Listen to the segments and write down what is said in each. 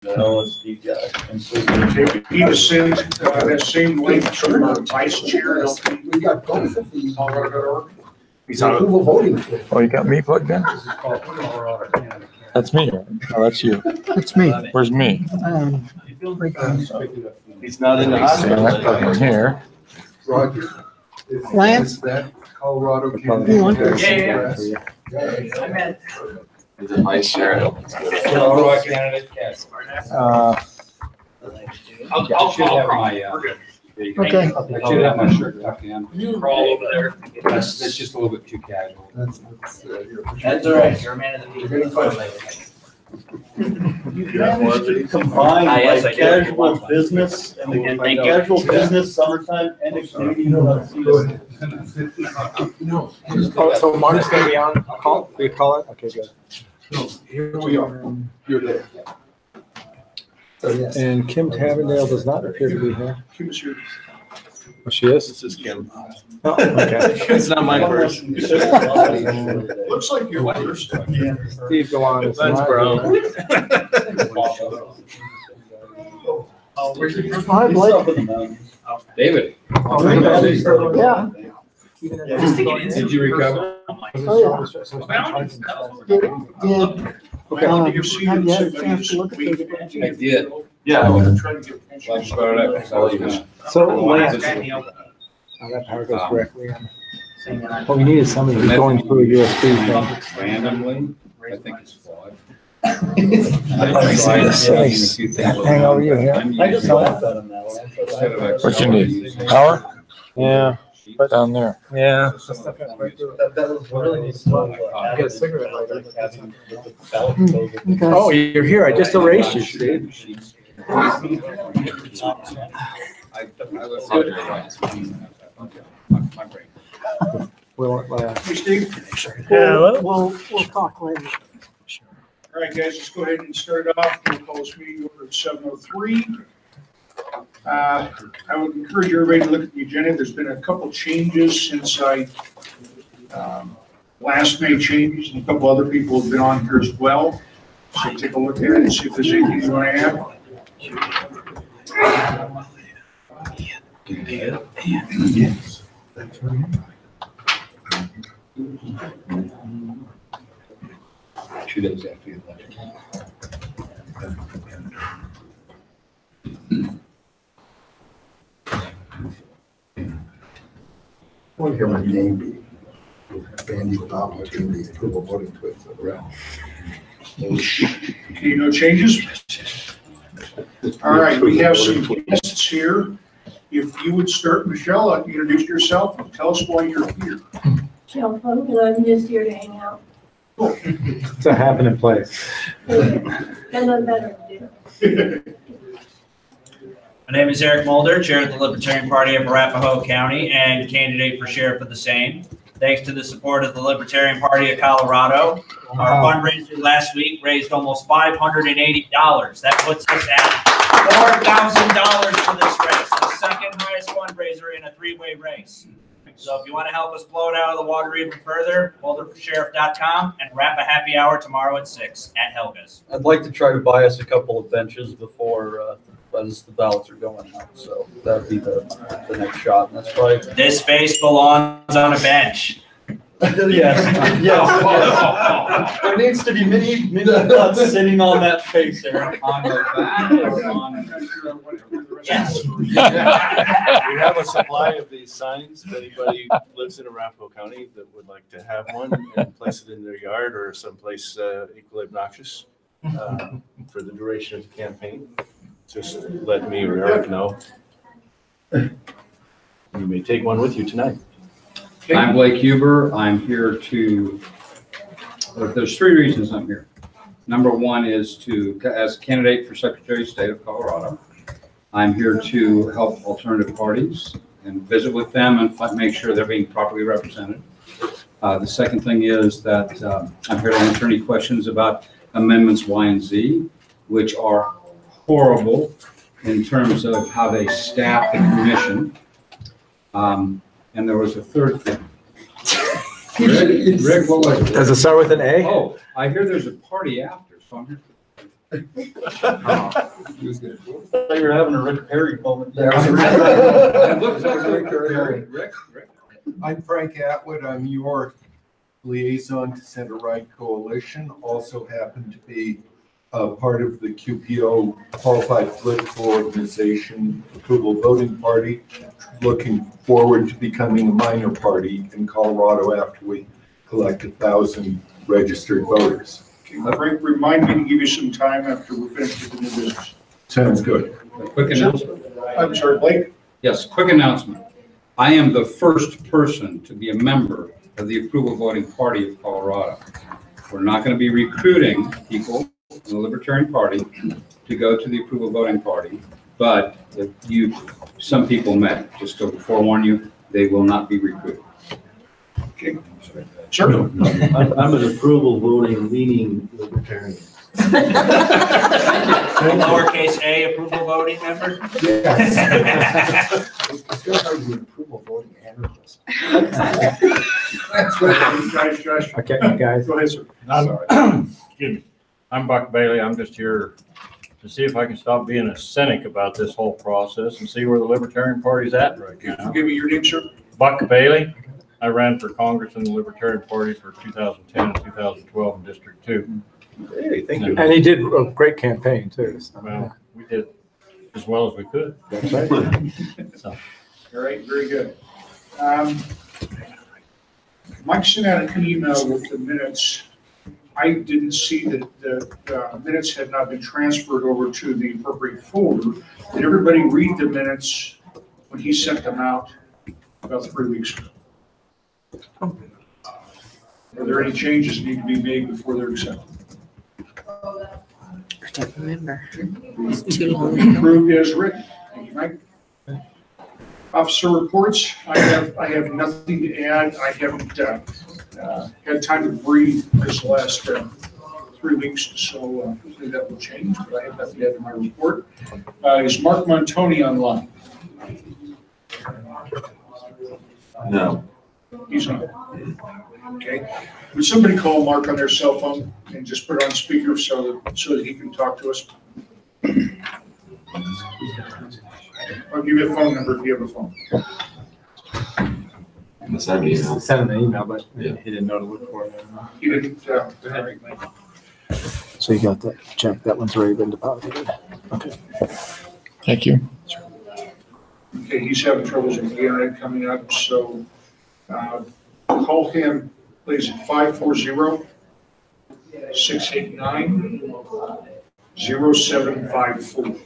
LSD guy. He was sent that same link to our vice chair. We got both of these. Colorado.org. Approval voting. Oh, you got me plugged in? That's me. Right? Oh, that's you. It's me. Where's me? He's not in the So hospital. I plug in here. Roger. Lance? That Colorado. You want this? Yeah. He's a vice chair. I'll call my, Okay. I should have my shirt tucked in. Crawl over there. That's just a little bit too casual. That's all right, you're a man of the people. Combined Yes, I like do. casual business and casual business, summertime and community. So Mark's gonna be on call? We call it? Okay, good. Here we are. You're there. So yes. And Kim Tavendale does not appear to be here. He was here. Oh, she is? This is Kim. Oh, okay. It's not my person. Looks like you're first. Steve, go on. It's Mine's not brown. Hi, Blake. David. Yeah. Did you recover? Oh, yeah. Did, Okay. have you had a chance to look at this? I did. Yeah. Well, I started up because I was gonna. So, Lance. Oh, that power goes directly on. What we need is somebody who's going through a USB thing. Randomly, I think it's flawed. Hang over you here. I just laughed at him now. What you need? Power? Yeah, right down there. Yeah. Get a cigarette lighter. Oh, you're here. I just erased you, Steve. Will it last? Hey, Steve. We'll talk later. All right, guys, let's go ahead and start it off. We'll call this meeting over at 7:03. I would encourage everybody to look at the agenda. There's been a couple changes since I last made changes, and a couple other people have been on here as well. So take a look at it and see if there's anything you want to add. Yes. That's right. Two days after the election. I want to hear my name be bandied about between the approval voting twists around. Okay, no changes? All right, we have some guests here. If you would start, Michelle, introduce yourself and tell us why you're here. Michelle Funk, and I'm just here to hang out. It's a happening place. And I'm better to do. My name is Eric Mulder, Chair of the Libertarian Party of Arapahoe County and candidate for sheriff of the same. Thanks to the support of the Libertarian Party of Colorado, our fundraiser last week raised almost $580. That puts us at $4,000 for this race, the second highest fundraiser in a three-way race. So if you want to help us blow it out of the water even further, MulderForSheriff.com and wrap a happy hour tomorrow at 6 at Helga's. I'd like to try to buy us a couple of benches before, as the ballots are going out, so that'd be the next shot. And that's probably. This space belongs on a bench. Yes, yes. There needs to be many butts sitting on that face there. On the back or on? Yes. We have a supply of these signs. If anybody lives in Arapahoe County that would like to have one and place it in their yard or someplace equally obnoxious for the duration of the campaign, just let me or Eric know. You may take one with you tonight. I'm Blake Huber. I'm here to, there's three reasons I'm here. Number one is as a candidate for Secretary of State of Colorado. I'm here to help alternative parties and visit with them and make sure they're being properly represented. The second thing is that I'm here to answer any questions about amendments Y and Z, which are horrible in terms of how they staff the commission. And there was a third thing. Rick, what was it? Does it start with an A? Oh, I hear there's a party after, so I'm here. He was good. Thought you were having a Rick Perry moment there. That looks like Rick Perry. Rick? I'm Frank Atwood. I'm your liaison to Center Right Coalition. Also happen to be part of the QPO Qualified Political Organization Approval Voting Party. Looking forward to becoming a minor party in Colorado after we collect 1,000 registered voters. Okay, Frank, remind me to give you some time after we're finished with the new business. Sounds good. A quick announcement. I'm sorry, Blake? Yes, quick announcement. I am the first person to be a member of the Approval Voting Party of Colorado. We're not going to be recruiting people in the Libertarian Party to go to the Approval Voting Party, but if some people may. Just to forewarn you, they will not be recruited. Okay. Sure. I'm an approval voting leaning libertarian. Lowercase a approval voting member? Yes. It's good how you approval voting anarchist. That's what Josh, Okay, guys. go ahead, sir. Excuse me. I'm Buck Bailey. I'm just here to see if I can stop being a cynic about this whole process and see where the Libertarian Party's at right now. Give me your name, sir. Buck Bailey. I ran for Congress in the Libertarian Party for 2010 and 2012 in District 2. Hey, thank you. And he did a great campaign too. So, Well, we did as well as we could. that's right. So, All right, very good. Mike sent out an email with the minutes. I didn't see that the minutes had not been transferred over to the appropriate folder. Did everybody read the minutes when he sent them out about 3 weeks ago? Are there any changes that need to be made before they're accepted? I don't remember. It's too long ago. Approved as written. Thank you, Mike. Officer reports. I have nothing to add. I haven't had time to breathe this last 3 weeks, so hopefully that will change, but I have nothing to add to my report. Is Mark Montoni online? No. He's not. Okay. Would somebody call Mark on their cell phone and just put it on speaker so that he can talk to us? I'll give you a phone number if you have a phone. Sent him an email, but he didn't know to look for it. He didn't, all right. So you got that check. That one's already been deposited. Okay. Thank you. Okay, he's having troubles with the internet coming up, so call him, please, at 540-689-0754.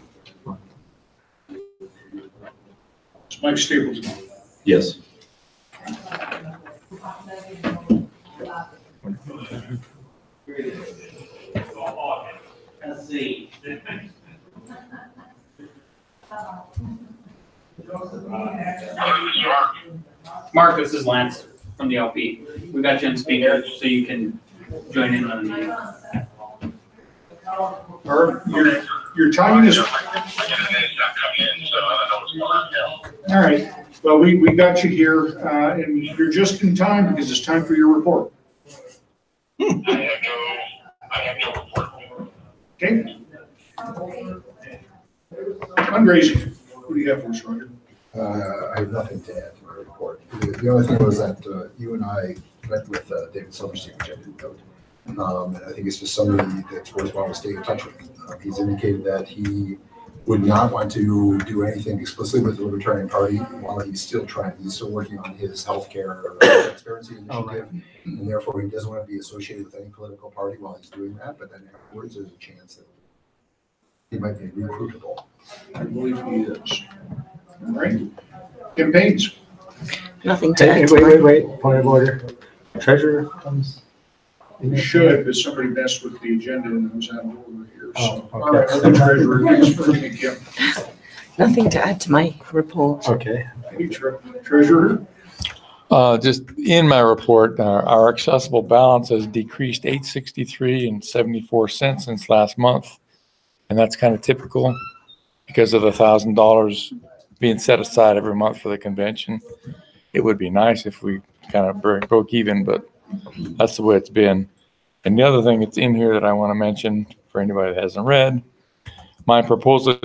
It's Mike Stapleton. Yes. Let's see. Mark, this is Lance from the LP. We got you on speaker so you can join in on the meeting. Your timing is. All right. Well, we got you here, and you're just in time because it's time for your report. I have no report. Okay. Fundraising. What do you have for us, Roger? I have nothing to add to my report. The only thing was that you and I met with David Silverstein, which I didn't note. And I think it's just somebody that's worthwhile to stay in touch with. He's indicated that he would not want to do anything explicitly with the Libertarian Party while he's still working on his healthcare transparency initiative. And therefore he doesn't want to be associated with any political party while he's doing that. But then afterwards there's a chance that he might be recruitable. I believe he is. All right. Campaigns. Nothing to Hey, add. wait. Point of order. Treasurer comes. We should, but somebody messed with the agenda and it was out of order here. So, Oh, all right, the treasurer, thanks for me, Kim. Nothing to add to my report. Okay. Hey, treasurer. Just in my report, our accessible balance has decreased $863.74 since last month. And that's kind of typical because of the $1,000 being set aside every month for the convention. It would be nice if we kind of broke even, but that's the way it's been. And the other thing that's in here that I want to mention for anybody that hasn't read. My proposal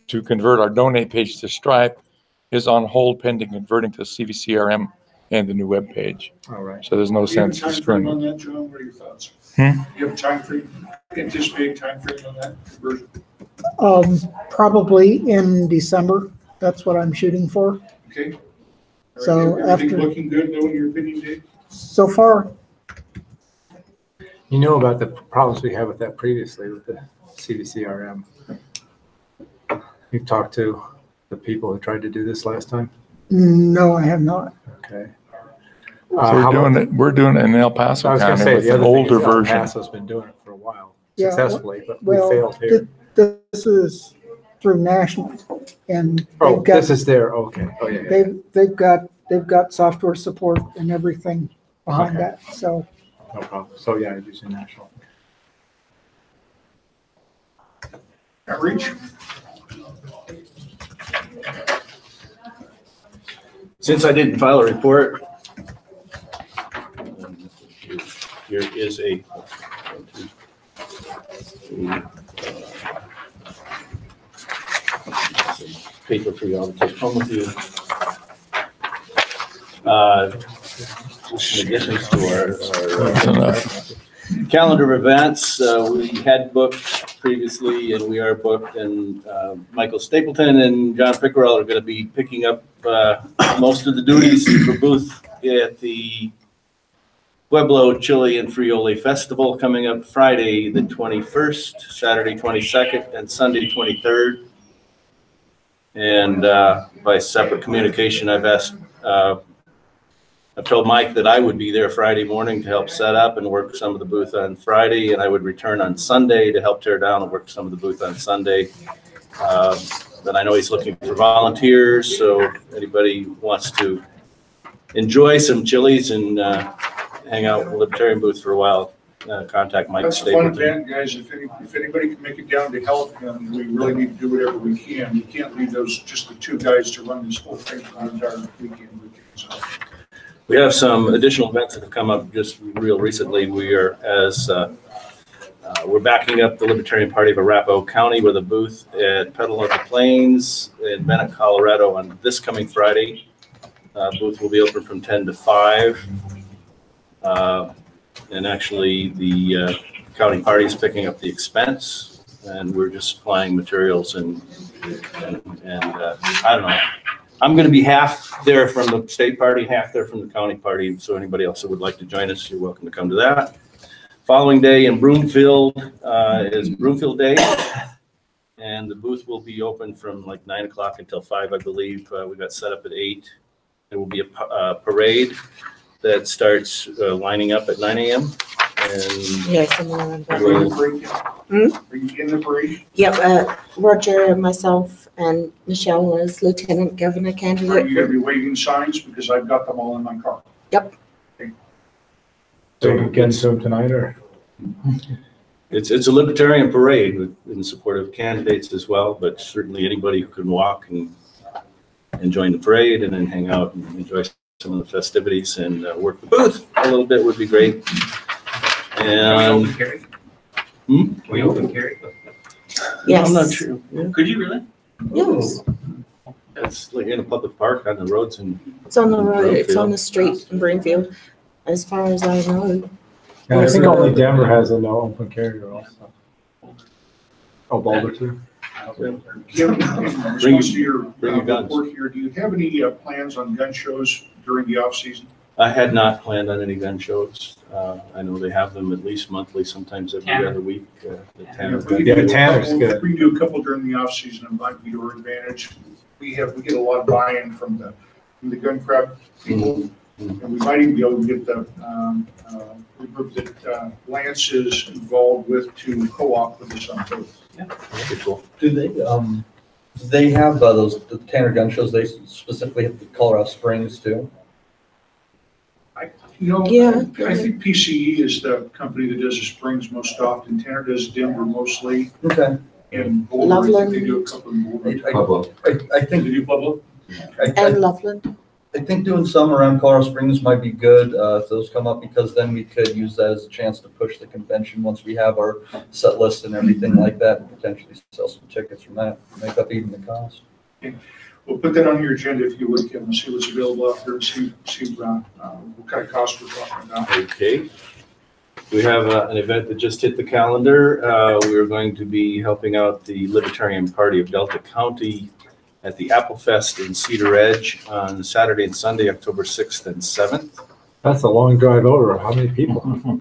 to convert our donate page to Stripe is on hold pending converting to CVCRM and the new web page. All right. So there's no Do you have a sense in time frame screwing on it. that, John? What are your thoughts? Hmm? Do you have a time frame, anticipated time frame on that conversion? Probably in December. That's what I'm shooting for. Okay. All right, So everything after- looking good, though, in your opinion, Dave? So far, You know about the problems we had with that previously with the CVCRM. You've talked to the people who tried to do this last time? no, I have not. Okay. We're doing it in El Paso I was gonna County say, with the an other thing older is El version. Paso's been doing it for a while Yeah, successfully, but we well, failed here. This is through National, and Oh, they've got, this is there, okay. Oh, yeah, yeah. they've got software support and everything behind Okay. that, so. No problem. So, yeah, you're using National. Outreach? Since I didn't file a report, here is a paper for you all to take home with you. In addition to our calendar of events, we had booked previously and we are booked, and Michael Stapleton and John Pickerel are going to be picking up most of the duties for booth at the Pueblo Chili and Friole Festival coming up Friday the 21st, Saturday 22nd, and Sunday 23rd. And by separate communication, I've told Mike that I would be there Friday morning to help set up and work some of the booth on Friday, and I would return on Sunday to help tear down and work some of the booth on Sunday. But I know he's looking for volunteers, so if anybody wants to enjoy some chilies and hang out in the Libertarian booth for a while, contact Mike That's a fun Stapleton. event, guys. If anybody can make it down to help, we really need to do whatever we can. We can't leave just the two guys to run this whole thing for the entire weekend. So. We have some additional events that have come up just real recently. We're backing up the Libertarian Party of Arapahoe County with a booth at Petaluma Plains in Bennett, Colorado on this coming Friday. Booth will be open from 10 to 5. And actually the county party is picking up the expense, and we're just supplying materials and I don't know. I'm going to be half there from the state party, half there from the county party. So anybody else that would like to join us, you're welcome to come to that. Following day in Broomfield is Broomfield Day, and the booth will be open from like 9 o'clock until 5, I believe. We got set up at 8. There will be a parade that starts lining up at 9 a.m. And Yes, I'm on Are you in the parade? Hmm? Are you in the parade? Yep, Roger, myself, and Michelle was lieutenant governor Are candidate. you going to be waving signs? Because I've got them all in my car. Yep. So you can get some tonight, or? it's a libertarian parade in support of candidates as well, but certainly anybody who can walk and join the parade and then hang out and enjoy some of the festivities and work the booth a little bit would be great. And Can we open carry? Yes. I'm not sure. Could you really? Yes, It's like in a public park on the roads and it's on the road, it's on Broomfield. the street in Broomfield, as far as I know. And I think only Denver has a no open carrier also. Oh, Boulder too? Kim, in response to your bring your guns. report here, do you have any plans on gun shows during the off-season? I had not planned on any gun shows. I know they have them at least monthly, sometimes every other week. The Tanner If we gun could do a Tanner's couple- good. If we can do a couple during the off-season, it might be to our advantage. We get a lot of buy-in from the gun crowd people. And we might even be able to get the group that Lance is involved with to co-op with us on both. Yeah, that'd be cool. Do they have the Tanner gun shows? They specifically have the Colorado Springs too. Yeah. I think PCE is the company that does the Springs most often. Tanner does Denver mostly. Okay. And Boulder, I think they do a couple in Boulder. I think they do Pueblo. And Loveland. I think doing some around Colorado Springs might be good if those come up, because then we could use that as a chance to push the convention once we have our set list and everything like that, and potentially sell some tickets from that, make up even the cost. We'll put that on your agenda if you would, Kevin, see what's available out there, and see what kind of cost we're talking about. Okay. We have an event that just hit the calendar. We are going to be helping out the Libertarian Party of Delta County at the Apple Fest in Cedar Edge on Saturday and Sunday, October 6th and 7th. That's a long drive over. How many people?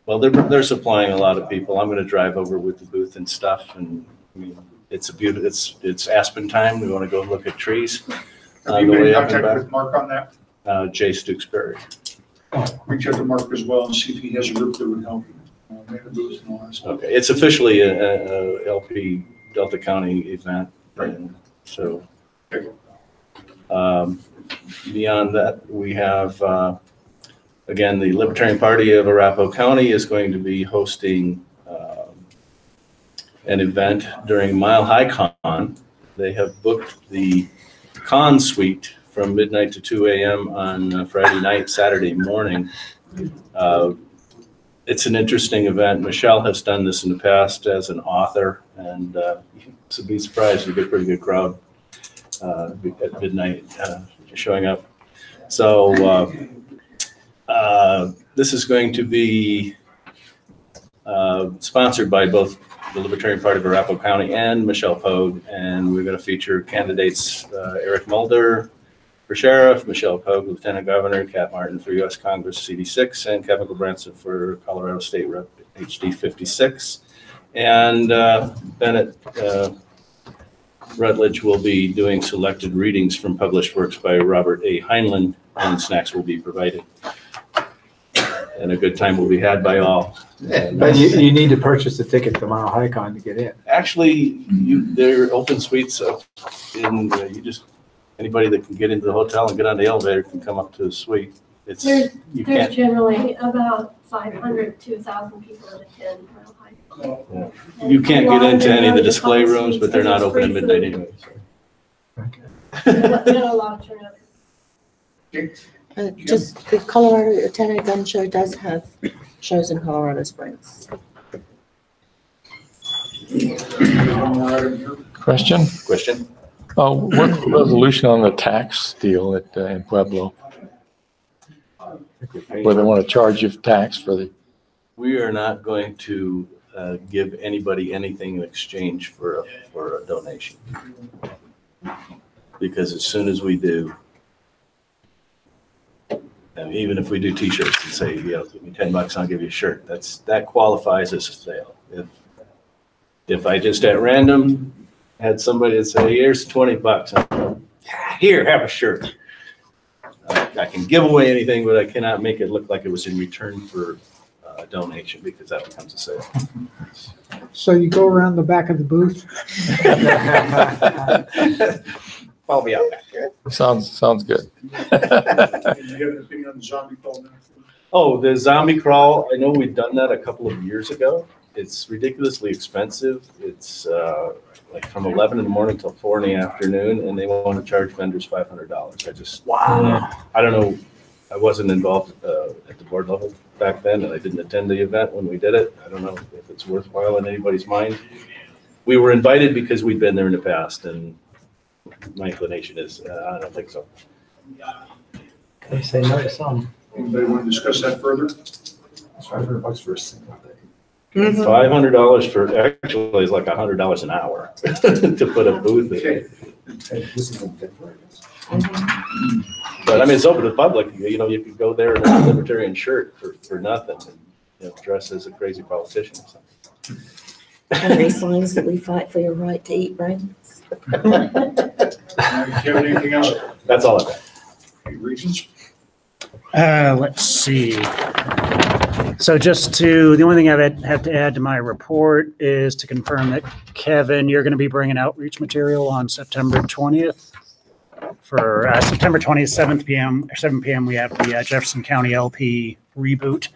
Well, they're supplying a lot of people. I'm going to drive over with the booth and stuff, and I mean, it's a beautiful. It's aspen time. We want to go look at trees. Have you been in contact with Mark on that? Jay Stooksbury. Reach out to Mark as well and see if he has a group that would help you. Make a booth and all that stuff. Okay, it's officially a LP Delta County event, and so beyond that, we have again, the Libertarian Party of Arapahoe County is going to be hosting an event during Mile High Con. They have booked the con suite from midnight to 2 a.m. on Friday night, Saturday morning. It's an interesting event. Michelle has done this in the past as an author, and to be surprised, you get a pretty good crowd at midnight showing up. So this is going to be sponsored by both the Libertarian Party of Arapahoe County and Michelle Pogue, and we're going to feature candidates Eric Mulder for sheriff, Michelle Pogue, lieutenant governor, Kat Martin for U.S. Congress CD6, and Kevin Gilbranson for Colorado State Rep HD 56. And Bennett Rutledge will be doing selected readings from published works by Robert A. Heinlein, and snacks will be provided. And a good time will be had by all. But you need to purchase a ticket to Mile High Con to get in. Actually, there are open suites up in, anybody that can get into the hotel and get on the elevator can come up to the suite. There's generally about 500 to 1,000 people that attend Mile High Con. Yeah. You can't get into any of the display rooms, but they're not open at midnight anyway. So. Not a lot of turnout. Just the Colorado Lieutenant Gun Show does have shows in Colorado Springs. Question? What's the resolution on the tax deal at in Pueblo? Where they want to charge you tax for the. We are not going to give anybody anything in exchange for a donation, because as soon as we do, and even if we do T-shirts and say, give me $10, I'll give you a shirt. That qualifies as a sale. If I just at random had somebody that say, here's $20, here, have a shirt. I can give away anything, but I cannot make it look like it was in return for a donation, because that becomes a sale. So you go around the back of the booth? Follow me out back here. Sounds good. You have an opinion on the zombie call now? Oh, the zombie crawl, I know we've done that a couple of years ago. It's ridiculously expensive. It's like from 11 in the morning till 4 in the afternoon, and they want to charge vendors $500. Wow. I don't know. I wasn't involved at the board level back then, and I didn't attend the event when we did it. I don't know if it's worthwhile in anybody's mind. We were invited because we'd been there in the past, and my inclination is I don't think so. They say no to some. Anybody want to discuss that further? It's $500 for a single day. $500 for actually is like $100 an hour to put a booth in. This isn't temporary. But I mean, it's open to the public. You could go there in a libertarian shirt for nothing, and dress as a crazy politician or something. And these signs that we fight for your right to eat brains. Kevin, anything else? That's all I've got. Any regions? Let's see. So the only thing I have to add to my report is to confirm that, Kevin, you're going to be bringing outreach material on September 20th. For September 20th, 7 p.m., we have the Jefferson County LP reboot.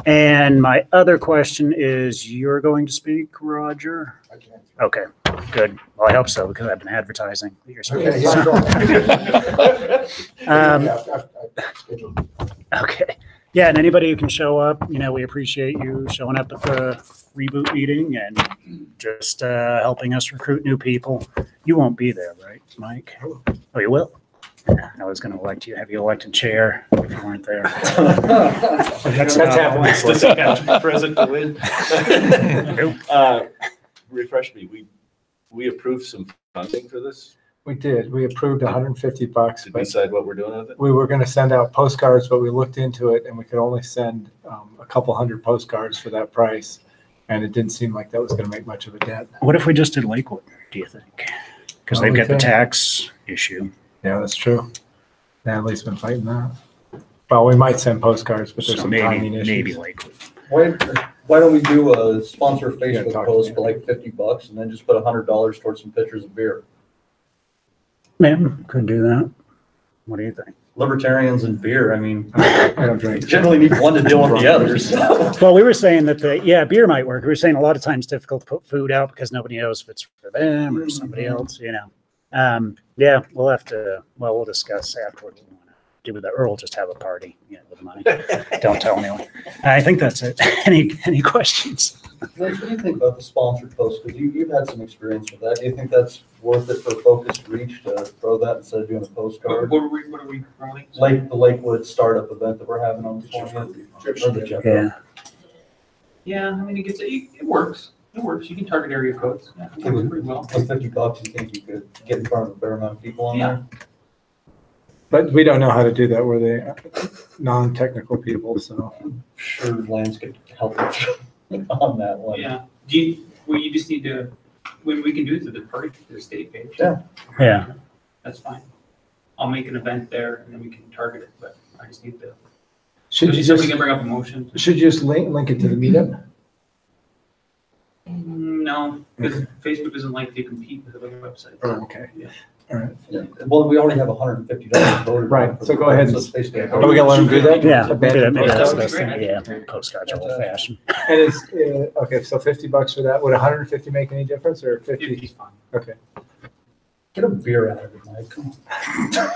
And my other question is, you're going to speak, Roger? I can't. Okay, good. Well, I hope so, because I've been advertising that you're speaking. Okay, yeah, sure. Scheduled. Okay. Yeah, and anybody who can show up, we appreciate you showing up at the reboot meeting and just helping us recruit new people. You won't be there, right, Mike? Oh, you will? Yeah, I was going to elect you, have you elected chair if you weren't there. That's happening. Does he have to be present to win? Refresh me, we approved some funding for this? We did. We approved $150. Did we decide what we're doing with it? We were going to send out postcards, but we looked into it and we could only send a couple hundred postcards for that price. And it didn't seem like that was going to make much of a dent. What if we just did Lakewood, do you think? Because they've got the tax issue. Yeah, that's true. Natalie's been fighting that. Well, we might send postcards, but there's So some timing issues. maybe Lakewood. Why don't we do a sponsor Facebook post for like $50 and then just put $100 towards some pitchers of beer? Ma'am, could do that. What do you think? Libertarians and beer, I mean, I don't drink. generally need one to deal with the other, so. Well, we were saying that beer might work. We were saying a lot of times it's difficult to put food out because nobody knows if it's for them or somebody else, Yeah, we'll have to, we'll discuss afterward what we want to do with that. Or we'll just have a party, with the money. Don't tell anyone. I think that's it. Any questions? What do you think about the sponsored post? Because you've had some experience with that. Do you think that's worth it for focused reach to throw that instead of doing a postcard? What are we running? Like the Lakewood startup event that we're having on the 20th. Yeah. Yeah, I mean, it works. It works. You can target area codes. Yeah, it works pretty well. For $50, you think you could get in front of a fair amount of people on there? But we don't know how to do that. We're the non-technical people, so. I'm sure Lance could help on that one. Yeah. You just need to, we can do it through the party, the state page. Yeah. That's fine. I'll make an event there and then we can target it, but I just need to. Should you So we just, can bring up a motion. should you just link it to the meetup? No, because Facebook doesn't like to compete with other websites. Oh, okay. Yeah. All right. Yeah. Well, we already have $150 voted. Right, so go ahead. So it's basically a- Are we gonna let them do that? Yeah, maybe that's the Postcards? best thing. Yeah, postcards are old fashioned. And it's, okay, so $50 for that. Would 150 make any difference or 50? 50's fine. Okay. Get a beer out of it, Mike. Come on.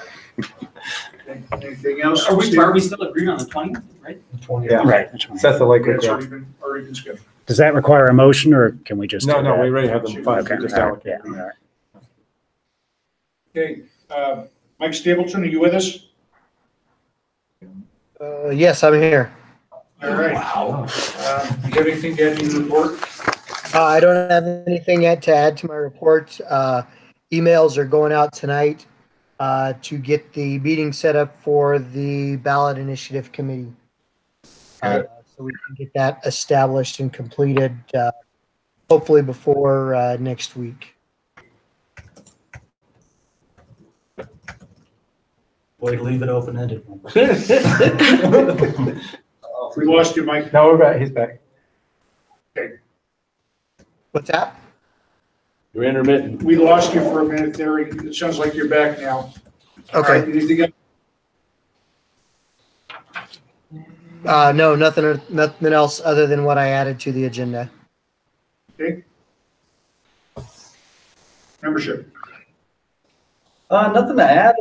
Anything else? Are we still agreeing on the 20th, right? 20th. Yeah. Right. Set the Lakewood It's Grill. already been scheduled. Does that require a motion or can we just? No, do no, that? we already have them funded. Okay, We just all right, allocate. yeah, all right. Okay, Mike Stapleton, are you with us? Yes, I'm here. All right. Do you have anything to add to your report? I don't have anything yet to add to my report. Emails are going out tonight to get the meeting set up for the ballot initiative committee. So we can get that established and completed, hopefully before next week. Way to leave it open-ended. We lost you, Mike. No, we're back. He's back. Okay. What's that? You're intermittent. We lost you for a minute there. It sounds like you're back now. All Okay. right, anything else? No, nothing else other than what I added to the agenda. Okay. Membership. Nothing to add,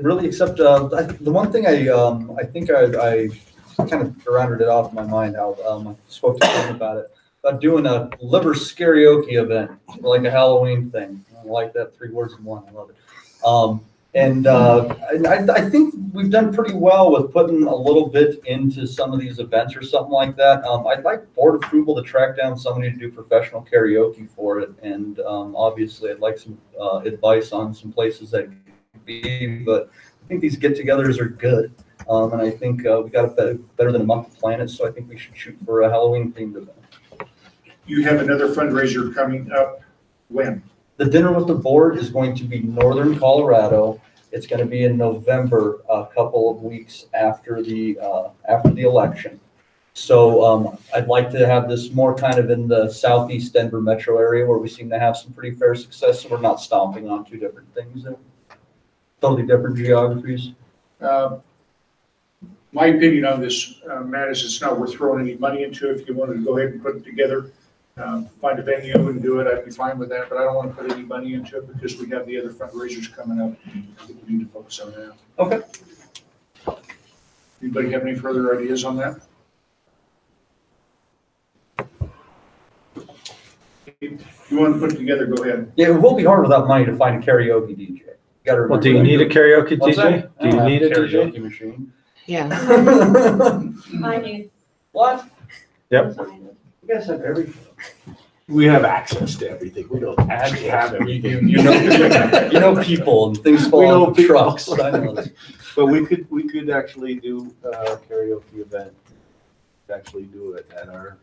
really, except the one thing I think I kind of rounded it off in my mind. How I spoke to him about it, about doing a liver karaoke event, like a Halloween thing. I like that, 3 words in one. I love it. And I think we've done pretty well with putting a little bit into some of these events or something like that. I'd like board approval to track down somebody to do professional karaoke for it. And obviously I'd like some advice on some places that could be, but I think these get-togethers are good. And I think we got better than a month to plan it. So I think we should shoot for a Halloween themed event. You have another fundraiser coming up when? The dinner with the board is going to be Northern Colorado. It's going to be in November, a couple of weeks after the election. So I'd like to have this more kind of in the southeast Denver metro area where we seem to have some pretty fair success. So we're not stomping on 2 different things there. Totally different geographies. My opinion on this, Matt, is it's not worth throwing any money into. If you wanted to go ahead and put it together, find a venue and do it, I'd be fine with that, but I don't want to put any money into it because we have the other fundraisers coming up. I think we need to focus on that. Okay. Anybody have any further ideas on that? If you want to put it together, go ahead. Yeah, it will be hard without money to find a karaoke DJ. You gotta remember. Well, do you that. need a karaoke What's DJ? that? Do I you don't need a have karaoke DJ? machine. Yeah. I do. What? Yep. You guys have everything. We have access to everything. We don't actually have everything. You know people and things fall know off the people. trucks. I know this. But we could actually do a karaoke event, actually do it at our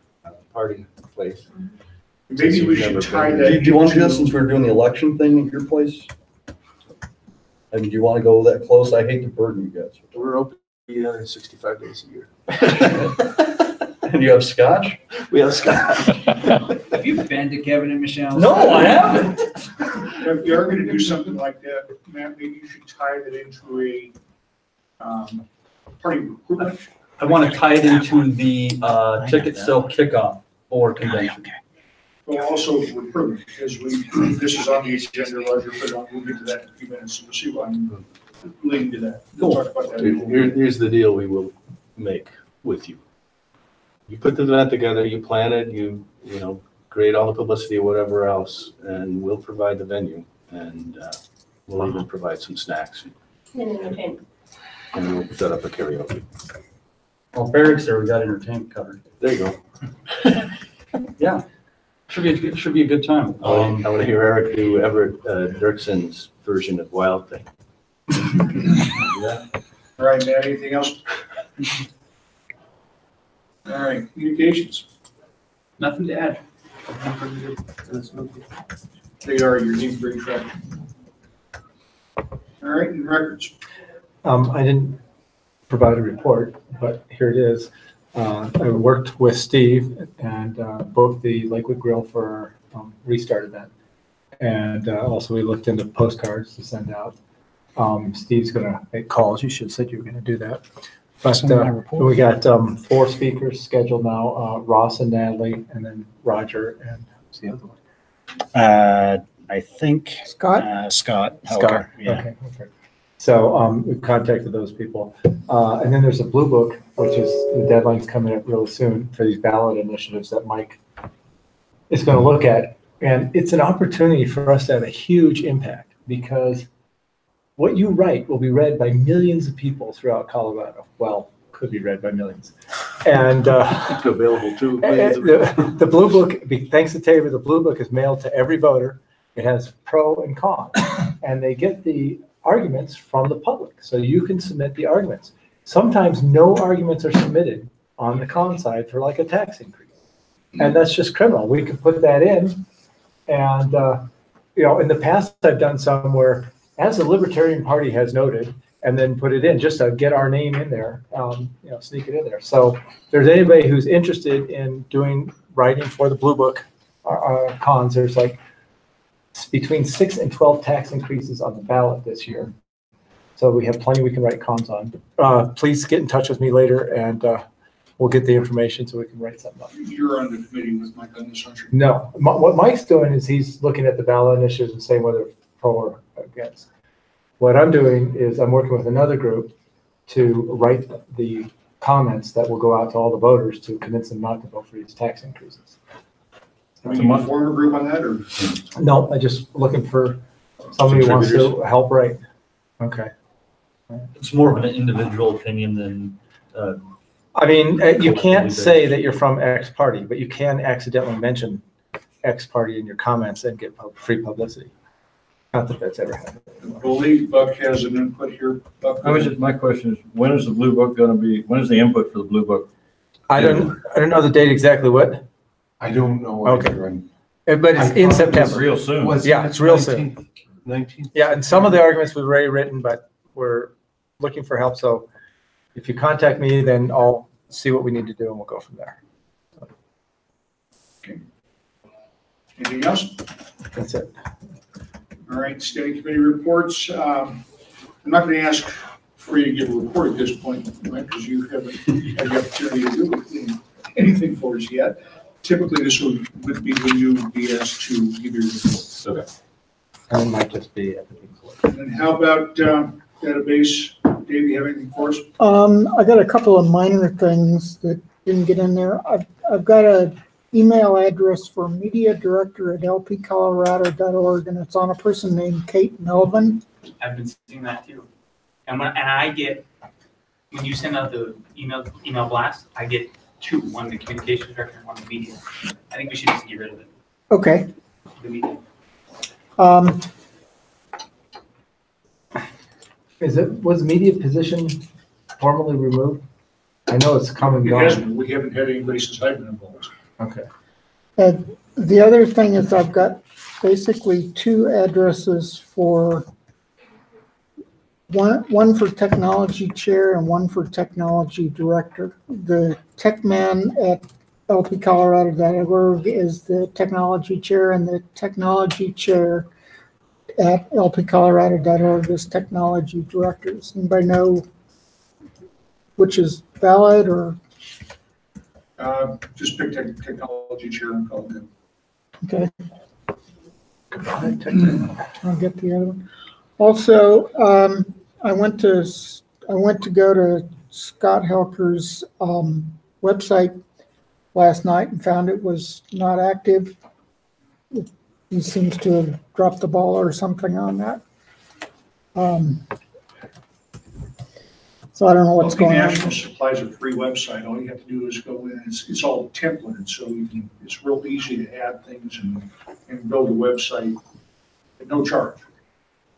party place. Maybe we should tie that. Do you want to do this into- since we're doing the election thing at your place? And do you want to go that close? I hate to burden you guys. We're open 365 days a year. And you have scotch? We have scotch. Have you been to Kevin and Michelle's? No, I haven't. If you are going to do something like that, Matt, maybe you should tie that into a party recruitment. I want to tie it into the ticket sale kickoff or convention. Well, also recruitment, because this is on the agenda, Roger, put it on, we'll get to that in a few minutes, so we'll see why I'm leading to that. We'll talk about that. Here's the deal we will make with you. You put the event together, you plan it, you create all the publicity or whatever else, and we'll provide the venue, and we'll even provide some snacks, And entertainment. and we'll set up a karaoke. Well, Barracks there, we got entertainment covered. There you go. Yeah, should be a good time. I want to hear Eric do Everett Dirkson's version of Wild Thing. Yeah. All right, Matt, anything else? All right, communications. Nothing to add. They are your name bring track. All right, and records. I didn't provide a report, but here it is. I worked with Steve and booked the Lakewood Grill for our restart event. And also we looked into postcards to send out. Steve's gonna make calls. You should have said you were gonna do that. But we got 4 speakers scheduled now, Ross and Natalie, and then Roger and who's the other one? I think Scott? Scott. Scott, Yeah. okay. So we contacted those people. And then there's a blue book, which is, the deadline's coming up really soon for these ballot initiatives that Mike is going to look at. And it's an opportunity for us to have a huge impact because what you write will be read by millions of people throughout Colorado. Well, could be read by millions. And available too. the blue book, thanks to Tabor, the blue book is mailed to every voter. It has pro and con, and they get the arguments from the public. So you can submit the arguments. Sometimes no arguments are submitted on the con side for like a tax increase. And that's just criminal. We could put that in. And, in the past, I've done some where, as the Libertarian Party has noted, and then put it in just to get our name in there, sneak it in there. So if there's anybody who's interested in writing for the blue book cons, there's like between 6 and 12 tax increases on the ballot this year. So we have plenty we can write cons on. Please get in touch with me later and we'll get the information so we can write something up. You're on the committee with Mike on this, aren't you? No, what Mike's doing is he's looking at the ballot initiatives and saying whether pro or against. What I'm doing is I'm working with another group to write the comments that will go out to all the voters to convince them not to vote for these tax increases. Are you a former group on that, or? No, I'm just looking for somebody who wants to help write. Okay. It's more of an individual opinion than. I mean, you can't say that you're from X party, but you can accidentally mention X party in your comments and get free publicity. Not that that's ever happened. I believe Buck has an input here. Buck, My question is, when is the blue book going to be, when is the input for the blue book? I don't know the date exactly. What? I don't know. Okay. But it's in September. Real soon. Yeah, it's real soon. 19th. Yeah, and some of the arguments we've already written, but we're looking for help. So if you contact me, then I'll see what we need to do and we'll go from there. Okay. Anything else? That's it. All right, standing committee reports. I'm not going to ask for you to give a report at this point, right? Because you haven't had the opportunity to do anything for us yet. Typically, this would be when you would be asked to give your report. Okay. And it might just be at the big court. And how about database? Dave, you have anything for us? I got a couple of minor things that didn't get in there. I've got an email address for media director at lpcolorado.org, and it's on a person named Kate Melvin. I've been seeing that too. And I get, when you send out the email blast, I get two, one the communications director and one the media. I think we should just get rid of it. Okay. The media. Was media position formally removed? I know it's come and It gone. hasn't. We haven't had anybody since I've been involved. Okay. The other thing is I've got basically two addresses for one for technology chair and one for technology director. The tech man at lpcolorado.org is the technology chair, and the technology chair at lpcolorado.org is technology director. Does anybody know which is valid, or? Just pick technology chair and call it. Okay. I'll get the other one. Also, I went to go to Scott Helker's website last night and found it was not active. He seems to have dropped the ball or something on that. So I don't know what's going on. National Supply is a free website. All you have to do is go in. It's all templated, so it's real easy to add things and build a website at no charge.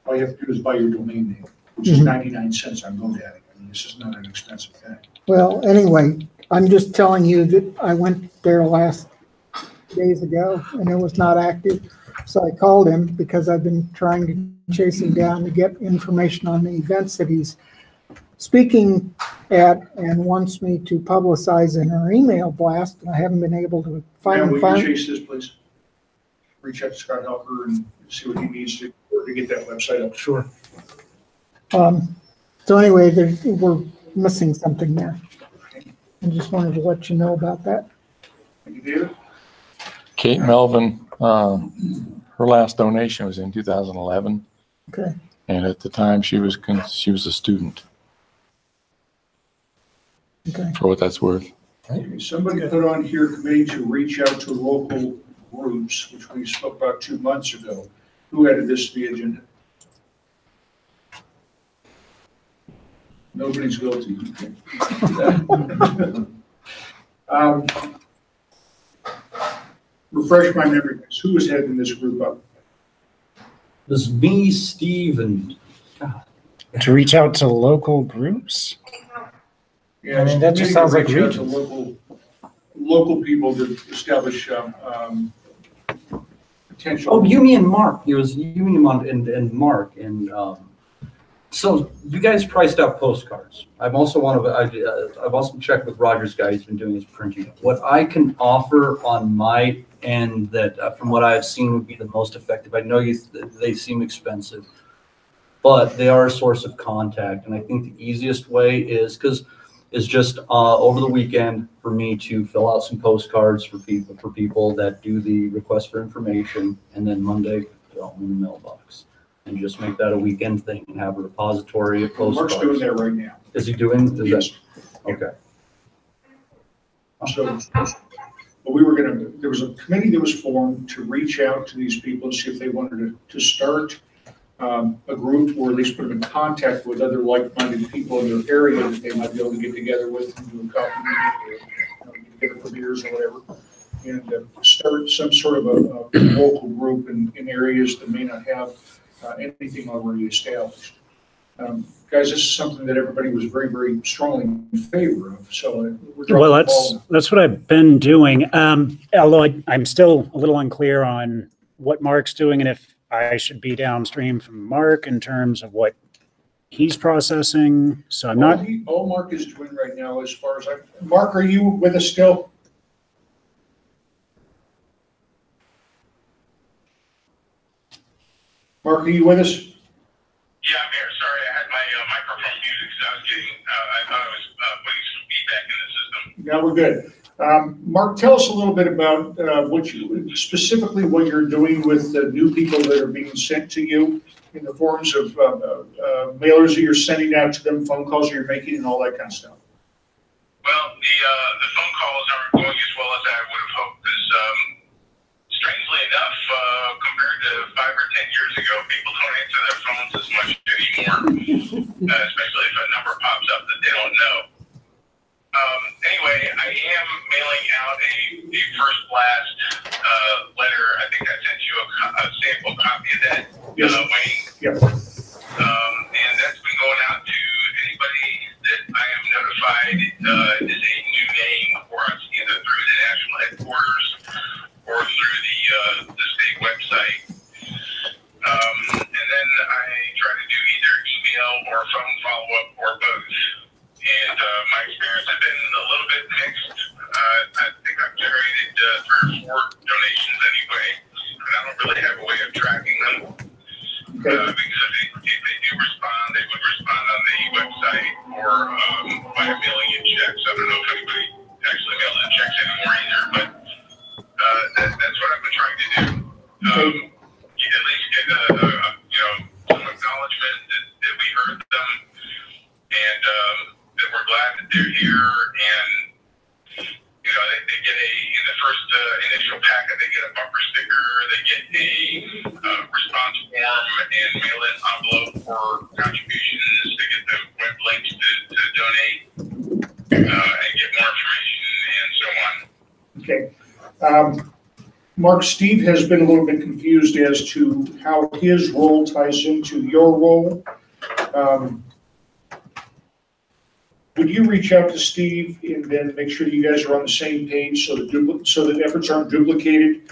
All you have to do is buy your domain name, which is 99 cents on GoDaddy. I mean, this is not an expensive thing. Well, anyway, I'm just telling you that I went there last days ago and it was not active. So I called him because I've been trying to chase him down to get information on the events that he's speaking at and wants me to publicize in our email blast. And I haven't been able to Will you find. chase this, please? Reach out to Scott Helker and see what he needs to get that website up. Sure. So anyway, we're missing something there. I just wanted to let you know about that. Thank you, David. Kate Melvin, her last donation was in 2011. Okay. And at the time she was a student, Okay. for what that's worth. Okay, somebody put on here committee to reach out to local groups, which we spoke about 2 months ago. Who added this to the agenda? Nobody's guilty. Refresh my memory. Who was heading this group up? This is me, Steve, and To reach out to local groups? Yeah, I mean, that just sounds like reach out to regions. local people to establish potential. oh, you mean Mark? It was you and Mark, and so you guys priced out postcards. I've also checked with Roger's guy. He's been doing his printing. What I can offer on my end that from what I've seen would be the most effective. I know they seem expensive, but they are a source of contact, and I think the easiest way is just over the weekend for me to fill out some postcards for people that do the request for information, and then Monday throw them in the mailbox, and just make that a weekend thing and have a repository of postcards. Mark's doing that right now. Is he doing? Yes. Okay. So, but there was a committee that was formed to reach out to these people and see if they wanted to start a group, or at least put them in contact with other like-minded people in their area that they might be able to get together with and do a coffee meeting, or get together for beers or whatever, and start some sort of a local group in areas that may not have anything already established. Guys, this is something that everybody was very, very strongly in favor of. So Well, that's what I've been doing. Although I'm still a little unclear on what Mark's doing and if I should be downstream from Mark in terms of what he's processing. So I'm not. All Mark is doing right now, as far as Mark, are you with us still? Mark, are you with us? Yeah, I'm here. Sorry, I had my microphone muted because now we're good. Mark, tell us a little bit about specifically what you're doing with the new people that are being sent to you in the forms of mailers that you're sending out to them, phone calls that you're making, and all that kind of stuff. Well, the phone calls aren't going as well as I would have hoped. Because strangely enough, compared to 5 or 10 years ago, people don't answer their phones as much anymore, especially if a number pops up that they don't know. Anyway, I am mailing out a first blast letter. I think I sent you a sample copy of that, Wayne. Yep. And that's been going out to anybody that I am notified is a new name for us, either through the national headquarters or through the state website. And then I try to do either email or phone follow-up or both. And my experience has been a little bit mixed. I think I've generated 3 or 4 donations anyway, and I don't really have a way of tracking them. Because if they do respond, they would respond on the website or by mailing in checks. I don't know if anybody actually mails in checks anymore either, but that's what I've been trying to do. At least get some acknowledgement that we heard them and that we're glad that they're here. And they get in the first initial packet, they get a bumper sticker, they get a response form and mail-in envelope for contributions. They get the web links to donate and get more information and so on. Okay. Mark, Steve has been a little bit confused as to how his role ties into your role. Would you reach out to Steve and then make sure you guys are on the same page so that efforts aren't duplicated?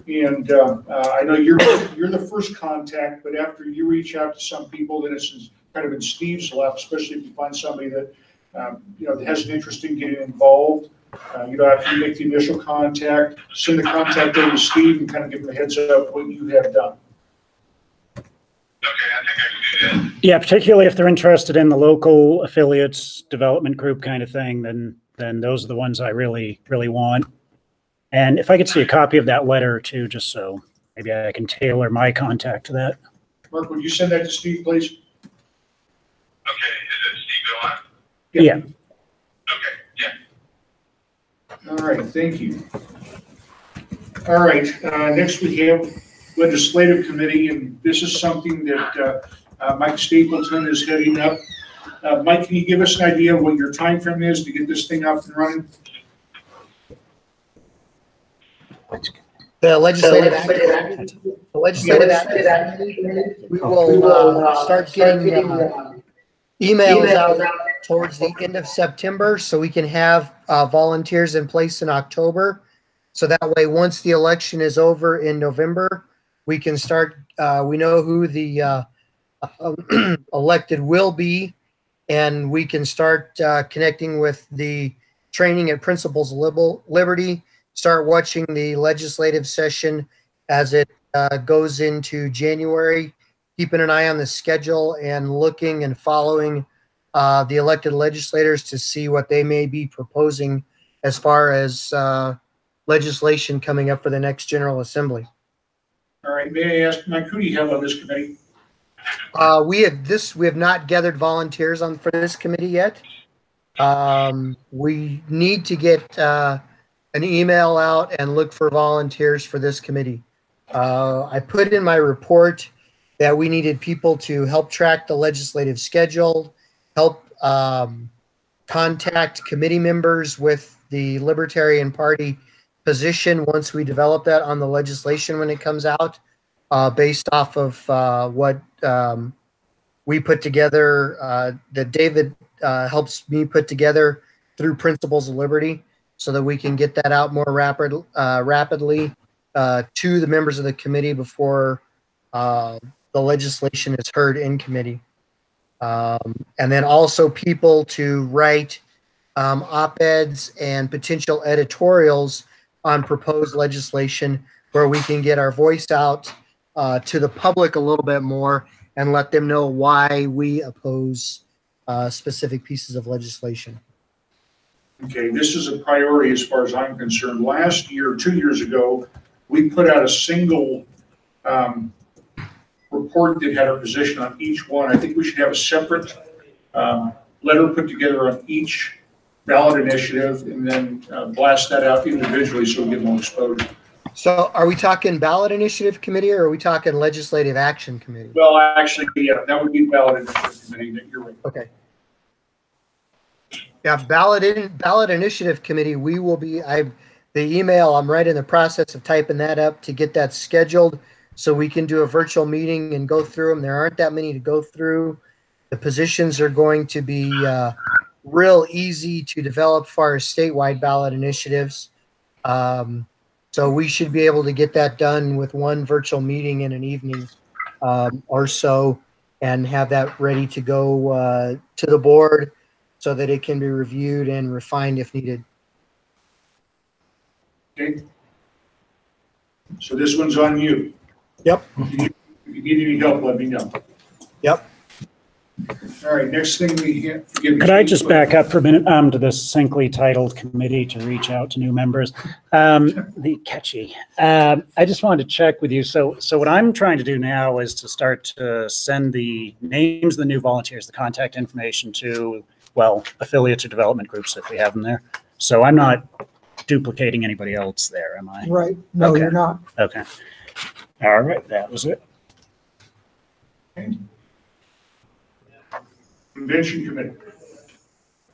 And I know you're the first contact, but after you reach out to some people, then it's kind of in Steve's lap, especially if you find somebody that that has an interest in getting involved. After you make the initial contact, send the contact over to Steve and kind of give him a heads up what you have done. Yeah, particularly if they're interested in the local affiliates development group kind of thing, then those are the ones I really, really want. And if I could see a copy of that letter too, just so maybe I can tailor my contact to that. Mark, would you send that to Steve, please? Okay, is it Steve Villan? Yeah. Okay, yeah. All right, thank you. All right, next we have Legislative Committee, and this is something that Mike Stapleton is heading up. Mike, can you give us an idea of what your time frame is to get this thing up and running? The legislative we will start getting emails out towards the end of September so we can have volunteers in place in October. So that way, once the election is over in November, we can start, we know who the elected will be, and we can start connecting with the training at Principles of Liberty, start watching the legislative session as it goes into January, keeping an eye on the schedule and looking and following the elected legislators to see what they may be proposing as far as legislation coming up for the next General Assembly. All right, may I ask, Mike, who do you have on this committee? We have not gathered volunteers for this committee yet. We need to get an email out and look for volunteers for this committee. I put in my report that we needed people to help track the legislative schedule, help contact committee members with the Libertarian Party position once we develop that on the legislation when it comes out, based off of what we put together, that David helps me put together through Principles of Liberty, so that we can get that out more rapidly to the members of the committee before the legislation is heard in committee. And then also people to write op-eds and potential editorials on proposed legislation where we can get our voice out to the public a little bit more and let them know why we oppose specific pieces of legislation. Okay, this is a priority as far as I'm concerned. Last year, 2 years ago, we put out a single report that had our position on each one. I think we should have a separate letter put together on each ballot initiative and then blast that out individually so we get more exposure. So are we talking ballot initiative committee or are we talking legislative action committee? Well, actually, yeah, that would be ballot initiative committee. You're right. Okay. Yeah, ballot initiative committee, we will be, the email, I'm right in the process of typing that up to get that scheduled so we can do a virtual meeting and go through them. There aren't that many to go through. The positions are going to be real easy to develop for our statewide ballot initiatives. So we should be able to get that done with one virtual meeting in an evening or so and have that ready to go to the board so that it can be reviewed and refined if needed. Okay. So this one's on you. Yep. If you need any help, let me know. Yep. All right, next thing we have. Could I just back up for a minute to the succinctly titled committee to reach out to new members? The catchy. I just wanted to check with you. So what I'm trying to do now is to start to send the names of the new volunteers, the contact information to, well, affiliates or development groups if we have them there. So I'm not duplicating anybody else there, am I? Right. No, Okay. you're not. Okay. All right, that was it. Convention committee.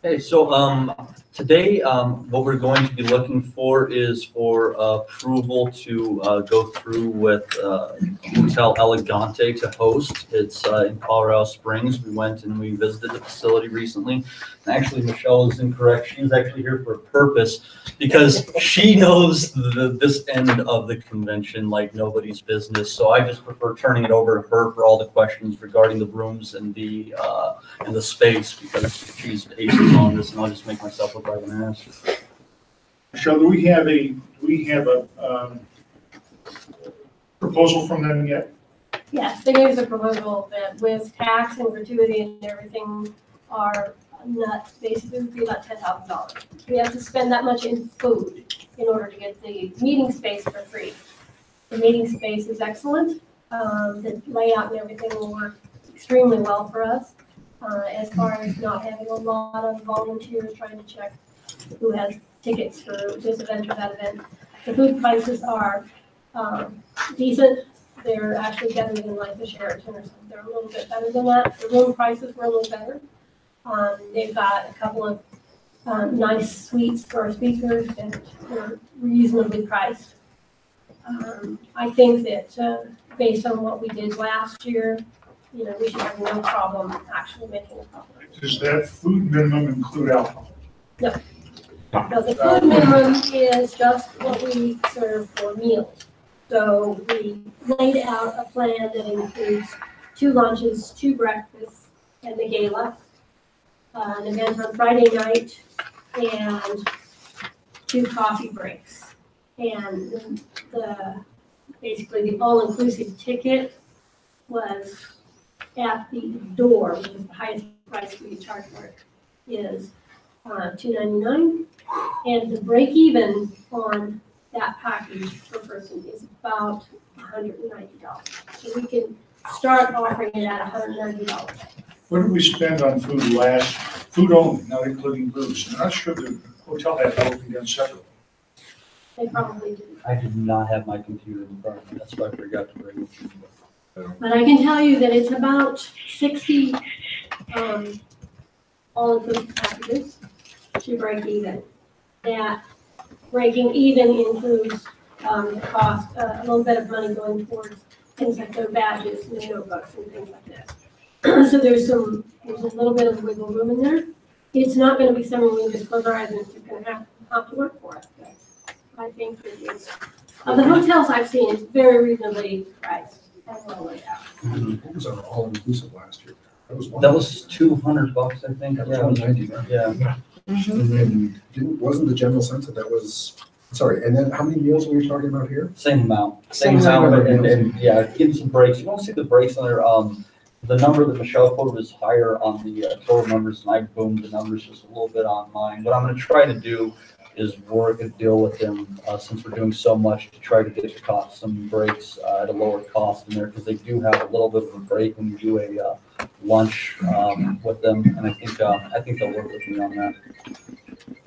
Okay, so today what we're going to be looking for is for approval to go through with Hotel Elegante to host. It's in Colorado Springs. We went and we visited the facility recently. And actually, Michelle is incorrect. She's actually here for a purpose because she knows this end of the convention like nobody's business. So I just prefer turning it over to her for all the questions regarding the rooms and the space because she's aces on this, and I'll just make myself look like an ass. Michelle, do we have a proposal from them yet? Yes, they gave us a proposal that with tax and gratuity and everything are nuts, basically would be about $10,000. We have to spend that much in food in order to get the meeting space for free. The meeting space is excellent. The layout and everything will work extremely well for us. As far as not having a lot of volunteers trying to check who has tickets for this event or that event. The food prices are decent. They're actually better than like the Sheraton or something. They're a little bit better than that. The room prices were a little better. They've got a couple of nice suites for our speakers and they're reasonably priced. I think that based on what we did last year, you know, we should have no problem actually making a profit. Does that food minimum include alcohol? No. No, the food minimum is just what we serve for meals. So we laid out a plan that includes 2 lunches, 2 breakfasts, and the gala, an event on Friday night, and 2 coffee breaks. And basically the all-inclusive ticket was at the door, which is the highest price we charge for it, is $299, and the break even on that package per person is about $190. So we can start offering it at $190. What did we spend on food only, not including booze? I'm not sure the hotel had everything done separately. They probably do. I did not have my computer in front of me. That's why I forgot to bring it. But I can tell you that it's about 60 all-inclusive packages to break even. That breaking even includes the cost, a little bit of money going towards things like their badges and notebooks and things like this. So there's a little bit of wiggle room in there. It's not going to be something we can just close our eyes and it's going to have to work for it. But I think that it's, of the hotels I've seen, it's very reasonably priced. It was all inclusive last year. That was $200, I think. That was $190. Yeah. And wasn't the general sense that was, sorry, and then how many meals were we talking about here? Same amount. Same amount of and yeah, give them some breaks. You don't see the breaks on there. The number that Michelle quoted is higher on the total numbers, and I boomed the numbers just a little bit on mine. What I'm gonna try to do is work a deal with them, since we're doing so much, to try to get some breaks at a lower cost in there, because they do have a little bit of a break when you do a lunch with them, and I think they'll work with me on that.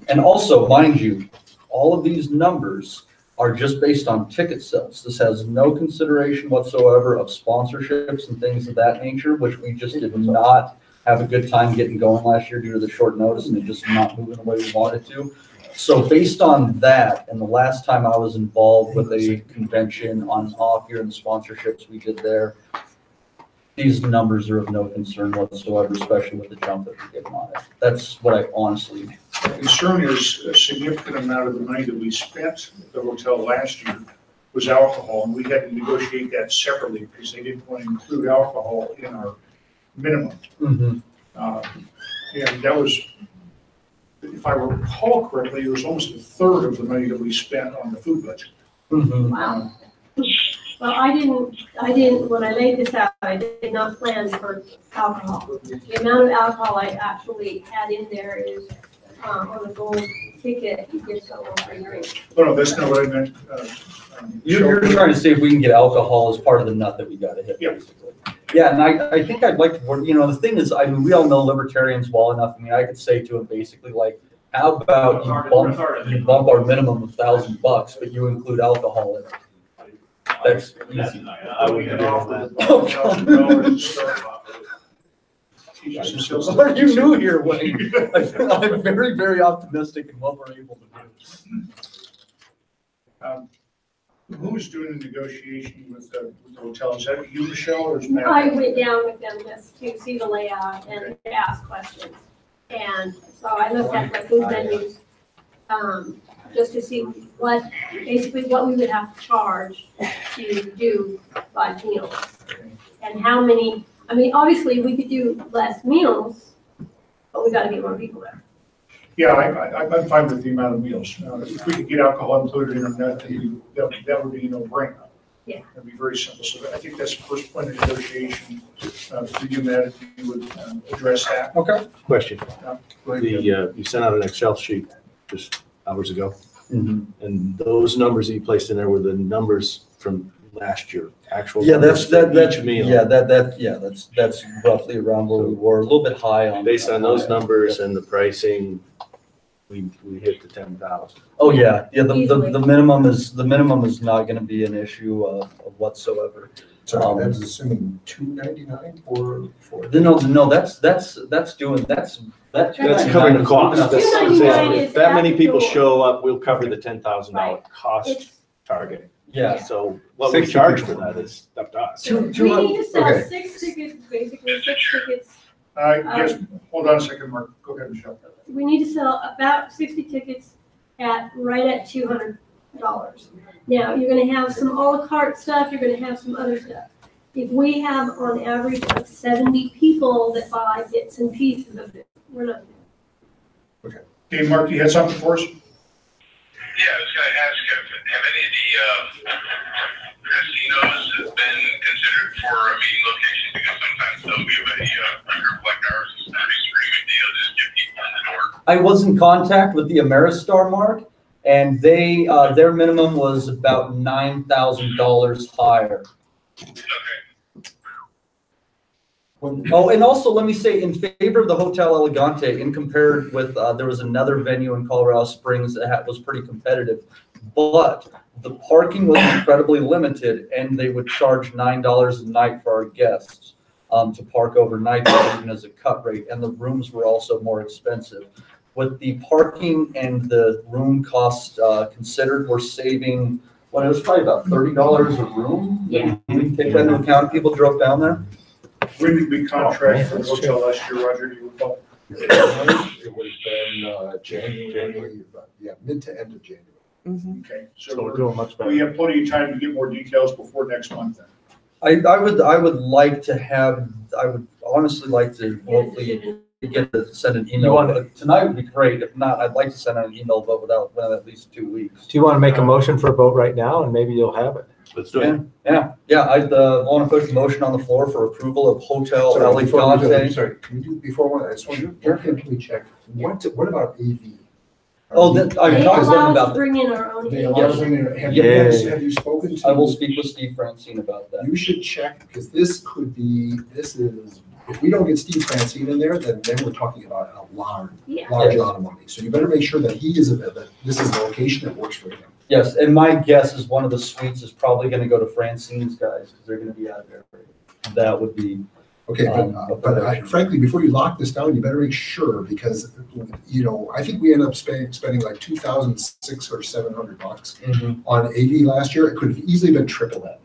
And also, mind you, all of these numbers are just based on ticket sales. This has no consideration whatsoever of sponsorships and things of that nature, which we just did not have a good time getting going last year due to the short notice and it just not moving the way we wanted to. So based on that, and the last time I was involved with a convention on off year and the sponsorships we did there, these numbers are of no concern whatsoever, especially with the jump that we're getting on it. That's what I honestly. The concern is a significant amount of the money that we spent at the hotel last year was alcohol, and we had to negotiate that separately because they didn't want to include alcohol in our minimum. Mm-hmm. And that was, if I recall correctly, it was almost a third of the money that we spent on the food budget. Mm-hmm. Wow. Well, I didn't, when I laid this out, I did not plan for alcohol. The amount of alcohol I actually had in there is, on the gold ticket, you get so much free drink. Oh, no, that's not what I meant. You're trying to see if we can get alcohol as part of the nut that we gotta hit, basically. Yeah, and I think I'd like to work, the thing is, I mean, we all know libertarians well enough. I mean, I could say to them basically like, how about you bump our minimum $1,000, but you include alcohol in it? That's easy. I wouldn't agree on Are you new here, Wayne? I'm very, very optimistic in what we're able to do. Who's doing the negotiation with the hotel? Is that you, Michelle, or is Matt? I went down with them just to see the layout and to ask questions. And so I looked at the food menus, just to see basically what we would have to charge to do 5 meals. And how many, I mean, obviously we could do less meals, but we gotta get more people there. Yeah, I'm fine with the amount of meals. If we could get alcohol included in our net, that would be a no-brainer. Yeah. That'd be very simple. So I think that's the first point of negotiation for you, Matt, if you would address that. Okay. Question. You sent out an Excel sheet just hours ago. Mm-hmm. And those numbers that you placed in there were the numbers from last year, actual. Yeah, numbers for each meal. That's roughly around where we were, a little bit high on. Based on those numbers and the pricing, we hit the 10,000. Oh, yeah, the minimum is not gonna be an issue whatsoever. So that's assuming $299 for. No, that's covering the cost. $299 If that many is people after show up, we'll cover the $10,000 Right. cost target. Yeah. So what we charge for that is up to us. We need to sell 6 tickets, basically 6 tickets. Yes, hold on a second, Mark. Go ahead, Michelle. We need to sell about 60 tickets right at $200. Now, you're gonna have some à la carte stuff, you're gonna have some other stuff. If we have on average like 70 people that buy bits and pieces of it, we're not. Okay, Mark, you had something for us? Yeah, I was gonna ask, have any of the casinos been considered for a meeting location? Because sometimes they'll give a group like ours a pretty screaming deal, just get people in the door. I was in contact with the Ameristar, Mark, and they, their minimum was about $9,000 higher. Oh, and also let me say, in favor of the Hotel Elegante, in compared with, there was another venue in Colorado Springs that was pretty competitive, but the parking was incredibly limited, and they would charge $9 a night for our guests to park overnight, even as a cut rate, and the rooms were also more expensive. With the parking and the room cost considered, we're saving, it was probably about $30 a room. Yeah. We take that into account, people drove down there. When did we contract for the hotel last year, Roger? Do you recall? It would have been January, mid to end of January. Okay, So we're doing much better. we have plenty of time to get more details before next month then. I would honestly like to hopefully send an email. Tonight would be great. If not, I'd like to send out an email, but within at least 2 weeks. Do you want to make a motion for a vote right now and maybe you'll have it? Let's do it. Yeah, I want to put a motion on the floor for approval of Hotel Sorry, before we do it, Elegante. sorry, can we do, before one, I just want to, can we check, what about AV? Oh, that, I They talked to them allow us about to that. bring in our own. They allow us in, have you spoken to? I will speak with Steve Francine about that. You should check, because this is, if we don't get Steve Francine in there, then we're talking about a large Yeah. amount of money. So you better make sure that that this is a location that works for him. Yes, and my guess is one of the suites is probably gonna go to Francine's guys, because they're gonna be out there. That would be. Okay, but frankly, before you lock this down, you better make sure, because, I think we ended up spending like $2,600 or $700 on AV last year. It could have easily been triple that.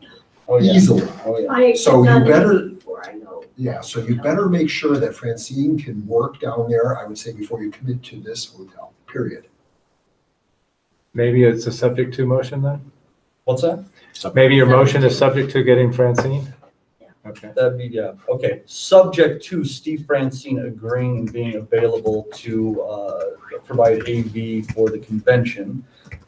Oh, yeah. Easily. Oh, yeah. I So done you it better, before, I know. yeah, so you better make sure that Francine can work down there, I would say, before you commit to this hotel, period. Maybe it's a subject to motion then? What's that? Maybe your motion is subject to getting Francine? Okay. That'd be, yeah, okay. Subject to Steve Francine agreeing and being available to provide AV for the convention.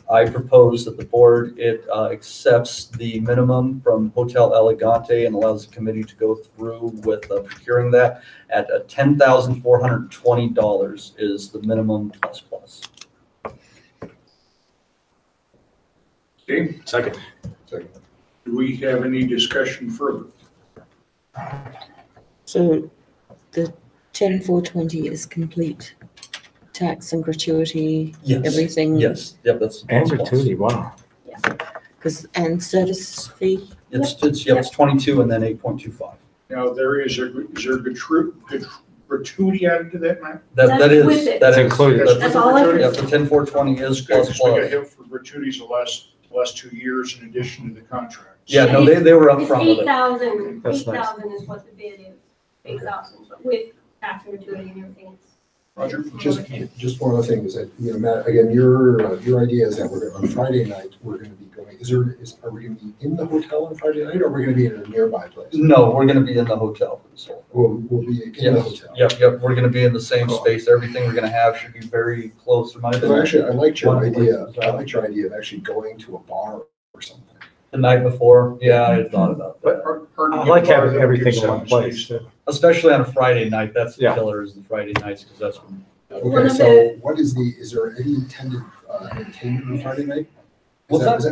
I propose that the board, accepts the minimum from Hotel Elegante and allows the committee to go through with procuring that at $10,420 is the minimum plus. Okay, Second. do we have any discussion further? So the 10,420 is complete, tax and gratuity, Yes. everything? Yes, yep, that's. And gratuity, wow. And service fee? It's 22 and then 8.25. Now, is there gratuity added to that, Matt? That is, with it. that is included. That's all Yep, the 10,420 is plus. We got hit for gratuities the last 2 years in addition to the contract. Yeah, no, they were upfront with it. 8,000, That's nice. 8,000 is what the bid is, 8,000, but with tax and gratuity and everything. Roger? Just one other thing is that, Matt, again, your idea is that on Friday night, we're gonna be going, are we gonna be in the hotel on Friday night, or are we gonna be in a nearby place? No, we're gonna be in the hotel for this whole. We'll be in the hotel. Yep, we're gonna be in the same space. Everything we're gonna have should be very close to my. Well, actually, I liked your idea of actually going to a bar or something. The night before, yeah, I had thought about that. I like having everything in one place. Especially on a Friday night, that's the Yeah. killer is the Friday nights, because that's when. Okay, so what is there any intended entertainment on Friday night? What's that?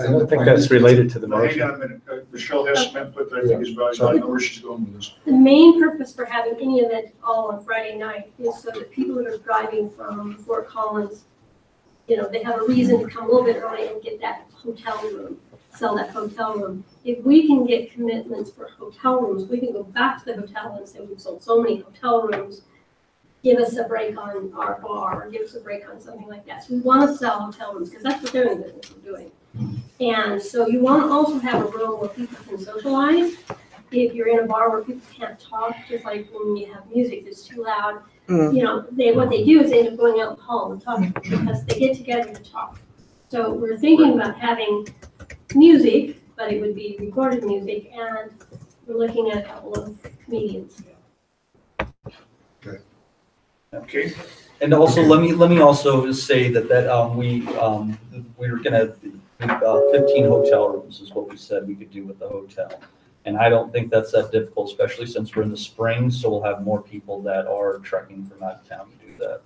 I don't think that's related to the Now, hang motion. on a minute, Michelle has some input that I think is valuable, I know where she's going with this. The main purpose for having any event at all on Friday night is so that people that are driving from Fort Collins, they have a reason to come a little bit early and get that hotel room, sell that hotel room. If we can get commitments for hotel rooms, we can go back to the hotel and say, we've sold so many hotel rooms, give us a break on our bar, or give us a break on something like that. So we want to sell hotel rooms, because that's what they're in the business of doing. And so you want to also have a room where people can socialize. If you're in a bar where people can't talk, just like when you have music that's too loud, what they do is they end up going out in the hall and talking, because they get together to talk. So we're thinking about having music, but it would be recorded music, and we're looking at a couple of comedians. Okay. And also, let me also say that we were gonna 15 hotel rooms is what we said we could do with the hotel. And I don't think that's that difficult, especially since we're in the spring, so we'll have more people that are trekking from out of town to do that.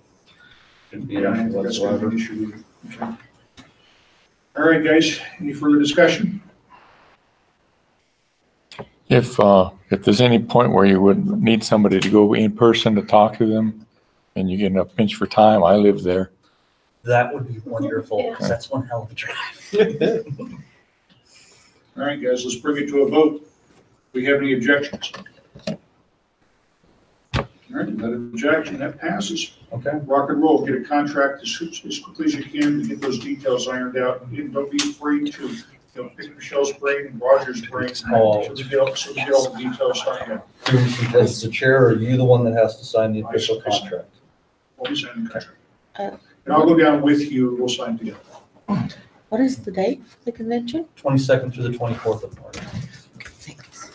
Shouldn't be an issue whatsoever. Okay. All right, guys, any further discussion? If there's any point where you would need somebody to go in person to talk to them and you get in a pinch for time, I live there. That would be wonderful, because that's one hell of a drive. All right, guys, let's bring it to a vote. Do we have any objections? All right, not an objection, that passes. Okay. Rock and roll, get a contract as quickly as you can to get those details ironed out. And don't be afraid to pick Michelle's brain and Roger's brain. So we get all the details ironed out. As the chair, are you the one that has to sign the official contract? We'll sign the contract. And I'll go down with you, we'll sign together. What is the date for the convention? 22nd through the 24th of March. Thanks.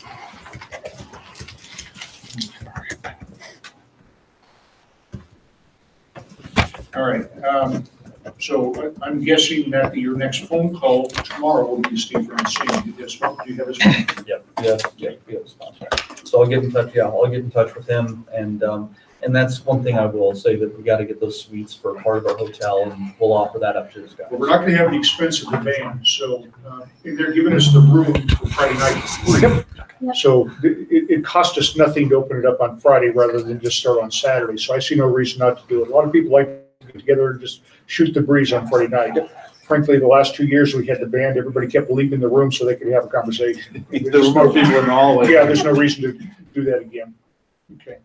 All right. So I'm guessing that your next phone call tomorrow will be Steve Francine. Do you have his phone? Yeah, we have a sponsor. So I'll get in touch, I'll get in touch with him, and that's one thing I will say, that we gotta get those suites for part of our hotel, and we'll offer that up to this guy. Well, we're not gonna have the expense of the band, so, and they're giving us the room for Friday night for free. So it cost us nothing to open it up on Friday rather than just start on Saturday, so I see no reason not to do it. A lot of people like to get together and just shoot the breeze on Friday night. Frankly, the last 2 years we had the band, everybody kept leaving the room so they could have a conversation. There were more people in the hallway. Yeah, there's no reason to do that again. Okay.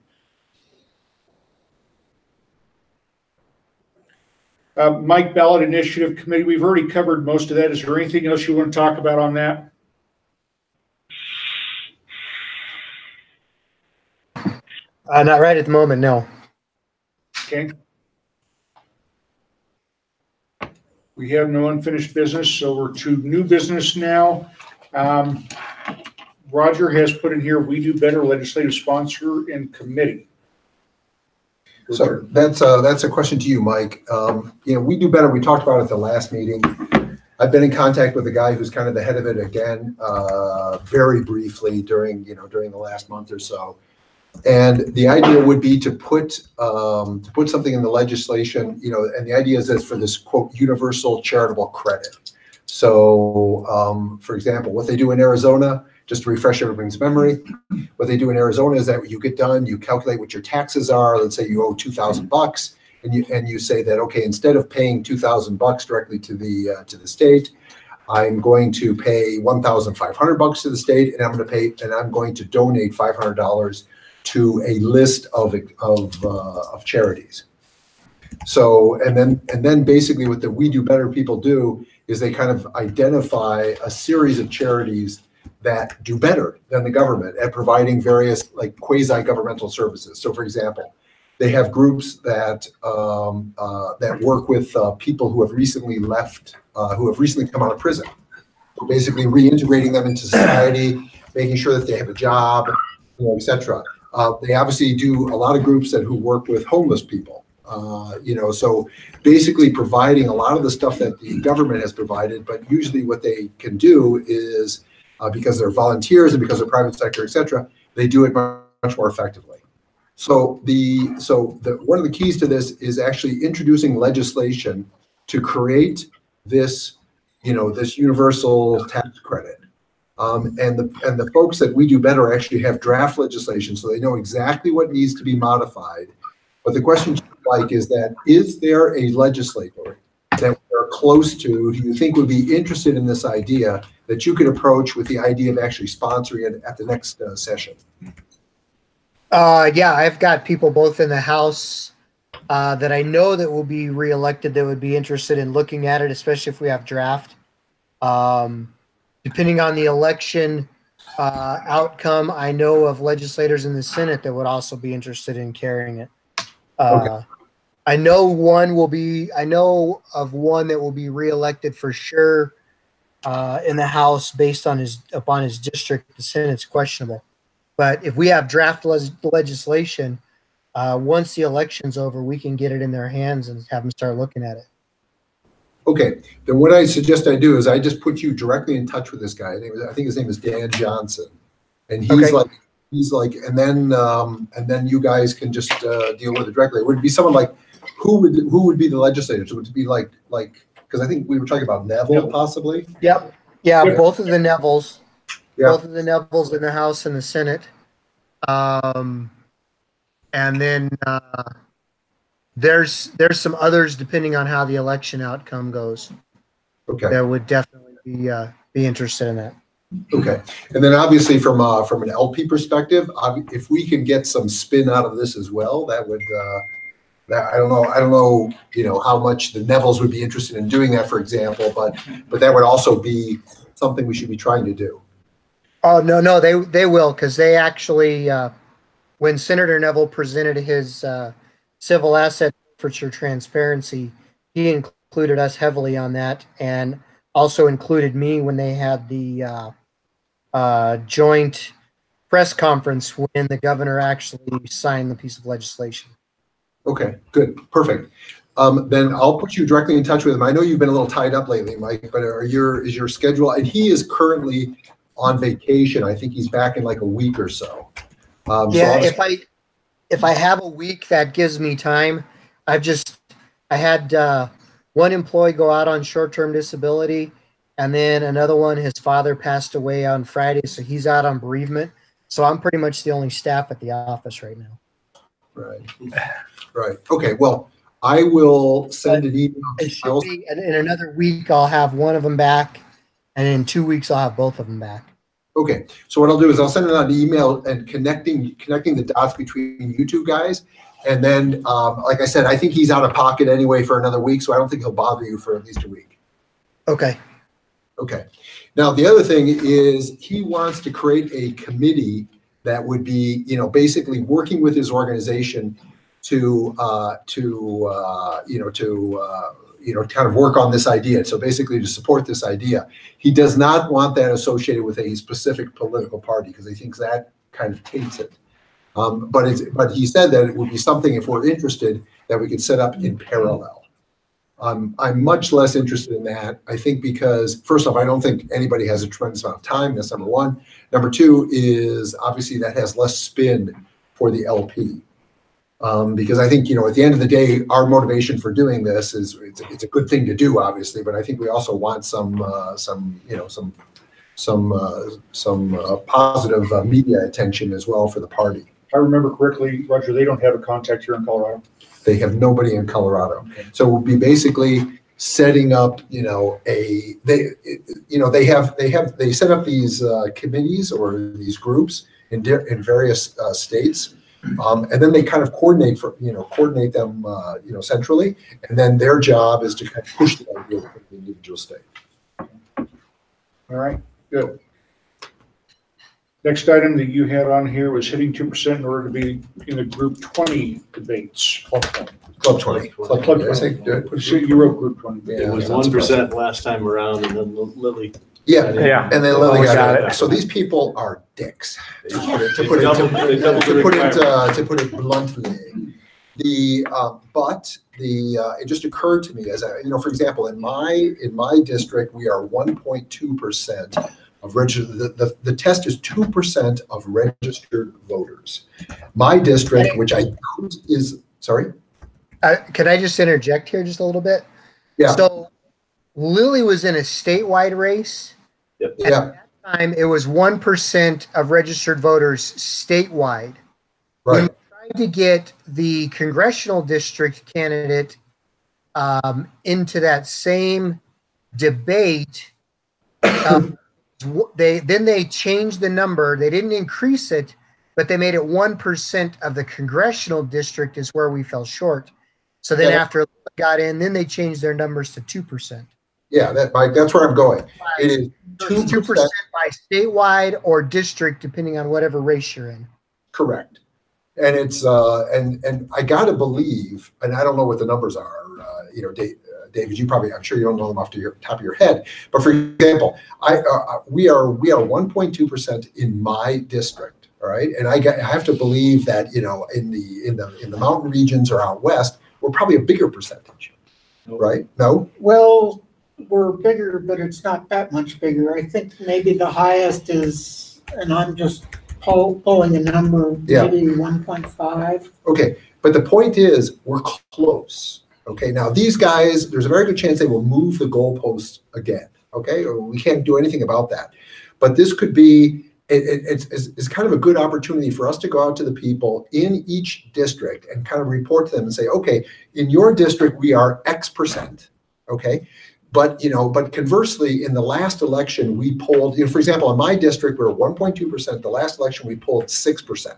Mike, Ballot Initiative Committee, we've already covered most of that. Is there anything else you want to talk about on that? Not right at the moment, no. Okay. We have no unfinished business, so we're to new business now. Roger has put in here, we do better legislative sponsor and committee. So that's a question to you, Mike. We do better. We talked about it at the last meeting. I've been in contact with the guy who's kind of the head of it again, very briefly during the last month or so. And the idea would be to put something in the legislation, and the idea is this for this quote universal charitable credit. So, for example, what they do in Arizona, just to refresh everybody's memory, what they do in Arizona is that when you get done, you calculate what your taxes are. Let's say you owe $2,000, and you say that, okay, instead of paying $2,000 directly to the state, I'm going to pay $1,500 to the state, and I'm going to donate $500 to a list of charities. So, and then basically what the We Do Better people do is they kind of identify a series of charities that do better than the government at providing various like quasi-governmental services. So, for example, they have groups that work with people who have recently come out of prison. So basically, reintegrating them into society, making sure that they have a job, etc. They obviously do a lot of groups who work with homeless people. So basically providing a lot of the stuff that the government has provided, but usually what they can do is because they're volunteers and because they're private sector, et cetera, they do it much more effectively. So one of the keys to this is actually introducing legislation to create this, this universal tax credit. And the folks that We Do Better actually have draft legislation, so they know exactly what needs to be modified. But the question is there a legislator that we're close to who you think would be interested in this idea that you could approach with the idea of actually sponsoring it at the next session? Yeah, I've got people both in the House that I know that will be reelected that would be interested in looking at it, especially if we have draft. Depending on the election outcome, I know of legislators in the Senate that would also be interested in carrying it. Okay. I know of one that will be reelected for sure in the House based on upon his district. The Senate's questionable. But if we have draft legislation, once the election's over, we can get it in their hands and have them start looking at it. Okay, then what I suggest I do is I just put you directly in touch with this guy. I think his name is Dan Johnson, and he's okay. And then you guys can just deal with it directly. It would be someone like who would be the legislators? Would it be like because I think we were talking about Neville possibly. Yep. Yeah, both of the Nevilles. Yeah. Both of the Nevilles in the House and the Senate. And then there's some others depending on how the election outcome goes. Okay. That would definitely be interested in that. Okay, and then obviously from an LP perspective, if we can get some spin out of this as well, that would I don't know how much the Nevilles would be interested in doing that, for example, but that would also be something we should be trying to do. Oh no, they will, because they actually when Senator Neville presented his civil asset forfeiture transparency, he included us heavily on that, and also included me when they had the joint press conference when the governor actually signed the piece of legislation. Okay, good, perfect. then I'll put you directly in touch with him. I know you've been a little tied up lately, Mike, but is your schedule, and he is currently on vacation. I think he's back in like a week or so. Yeah, if I have a week, that gives me time. I had one employee go out on short-term disability, and then another one, his father passed away on Friday, so he's out on bereavement. So I'm pretty much the only staff at the office right now. Right. Right. Okay. Well, I will send an email. It should be in another week. I'll have one of them back, and in 2 weeks I'll have both of them back. Okay. So what I'll do is I'll send it on email and connecting the dots between you two guys. And then, like I said, I think he's out of pocket anyway for another week, so I don't think he'll bother you for at least a week. Okay. Okay. Now, the other thing is he wants to create a committee that would be, basically working with his organization to kind of work on this idea. So basically to support this idea. He does not want that associated with a specific political party because he thinks that kind of taints it. But he said that it would be something, if we're interested, that we could set up in parallel. I'm much less interested in that, I think, because first off, I don't think anybody has a tremendous amount of time. That's number one. Number two is obviously that has less spin for the LP. Because I think, at the end of the day, our motivation for doing this is it's a good thing to do, obviously, but I think we also want some positive media attention as well for the party. If I remember correctly, Roger, they don't have a contact here in Colorado. They have nobody in Colorado. Okay. So we'll be basically setting up, they set up these committees or these groups in various states. And then they kind of coordinate them, centrally. And then their job is to kind of push the idea from the individual state. All right, good. Next item that you had on here was hitting 2% in order to be in the Group 20 debates. Club 20. Club 20. You wrote Group 20. It was 1% last time around, and then Lily. Yeah, and then Lily got it. So these people are dicks, to put it bluntly. It just occurred to me as for example, in my district, we are 1.2% of registered. The test is 2% of registered voters. My district, which I don't, is sorry. Can I just interject here just a little bit? Yeah. So Lily was in a statewide race. Yep. At that time, it was 1% of registered voters statewide. Right. When we tried to get the congressional district candidate into that same debate, they changed the number. They didn't increase it, but they made it 1% of the congressional district is where we fell short. So then after Lily got in, then they changed their numbers to 2%. Yeah, that's where I'm going. It is 2% by statewide or district, depending on whatever race you're in. Correct. And it's and I gotta believe, and I don't know what the numbers are. David, I'm sure you don't know them off the top of your head. But for example, we are 1.2% in my district. All right, and I have to believe that in the mountain regions or out west, we're probably a bigger percentage. Right? No. Well, we're bigger, but it's not that much bigger. I think maybe the highest is, and I'm just pulling a number, maybe 1.5. Okay, but the point is, we're close. Okay, now these guys, there's a very good chance they will move the goalposts again. Okay, we can't do anything about that. But this could be, it's kind of a good opportunity for us to go out to the people in each district and kind of report to them and say, okay, in your district, we are X percent. Okay. But conversely, in the last election, we polled, for example, in my district, we're 1.2%. The last election, we polled 6%.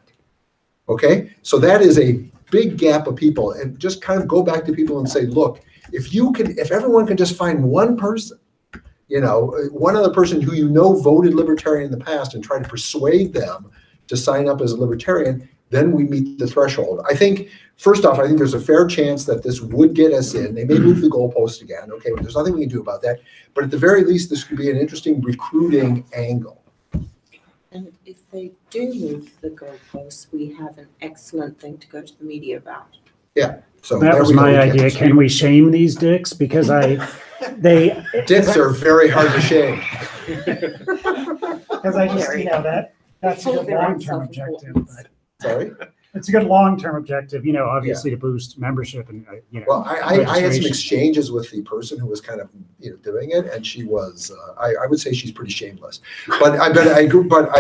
Okay, so that is a big gap of people, and just kind of go back to people and say, look, if everyone can just find one person, one other person who voted Libertarian in the past and try to persuade them to sign up as a Libertarian, then we meet the threshold. I think, first off, I think there's a fair chance that this would get us in. They may move the goalpost again. Okay, well, there's nothing we can do about that. But at the very least, this could be an interesting recruiting angle. And if they do move the goalposts, we have an excellent thing to go to the media about. So That there was we go. my We can- idea. Can we shame these dicks? Because Dicks are very hard to shame. Because I just, that's a good long-term objective. But Sorry? it's a good long-term objective, obviously to boost membership and, Well, I had some registration. exchanges with the person who was kind of, doing it, and she was, I would say she's pretty shameless. But I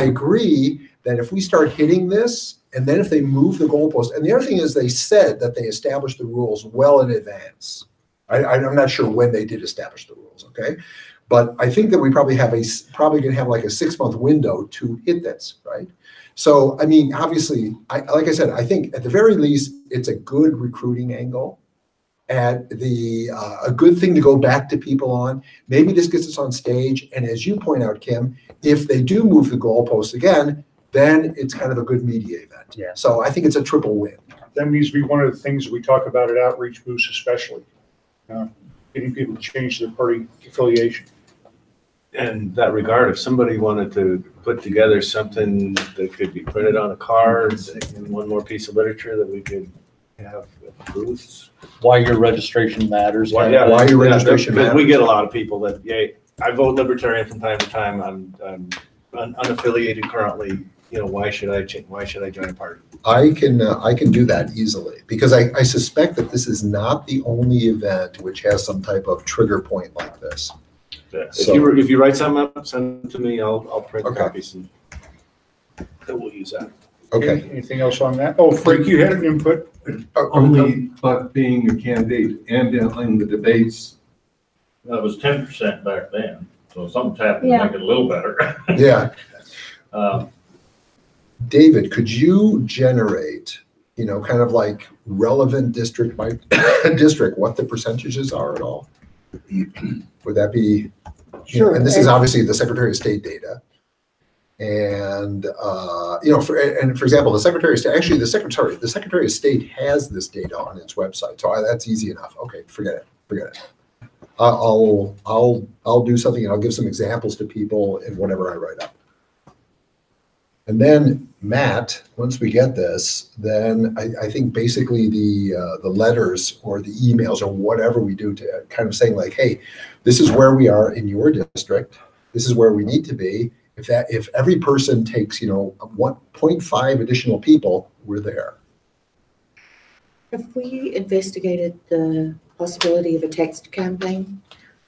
agree that if we start hitting this, and then if they move the goalpost, and the other thing is they said that they established the rules well in advance. I'm not sure when they did establish the rules, okay? But I think that we probably gonna have like a 6-month window to hit this, right? So, I mean, obviously, like I said, I think at the very least, it's a good recruiting angle and a good thing to go back to people on. Maybe this gets us on stage. And as you point out, Kim, if they do move the goalposts again, then it's kind of a good media event. Yeah. So I think it's a triple win. That needs to be one of the things we talk about at Outreach Boost especially. Getting people to change their party affiliation. In that regard, if somebody wanted to put together something that could be printed on a card and one more piece of literature that we could have booths. Why your registration matters. Why your registration Because we matters. get a lot of people that, I vote Libertarian from time to time. I'm unaffiliated currently. Why should I change? Why should I join a party? I can do that easily because I suspect that this is not the only event which has some type of trigger point like this. If you write something up, send it to me. I'll print copies and we'll use that. Okay. Anything else on that? Oh, Frank, you had an input. Only, but being a candidate and in the debates. Well, it was 10% back then, so something's happened to make it a little better. Yeah. Um, David, could you generate, kind of like relevant district by district, what the percentages are at all? Would that be? Sure. And this is obviously the Secretary of State data. And, for example, the Secretary of State, actually the Secretary of State has this data on its website. So that's easy enough. Okay, forget it. I'll do something and I'll give some examples to people in whatever I write up. And then Matt, once we get this, then I think basically the letters or the emails or whatever we do to kind of saying like, hey, this is where we are in your district. This is where we need to be. If every person takes, 1.5 additional people, we're there. Have we investigated the possibility of a text campaign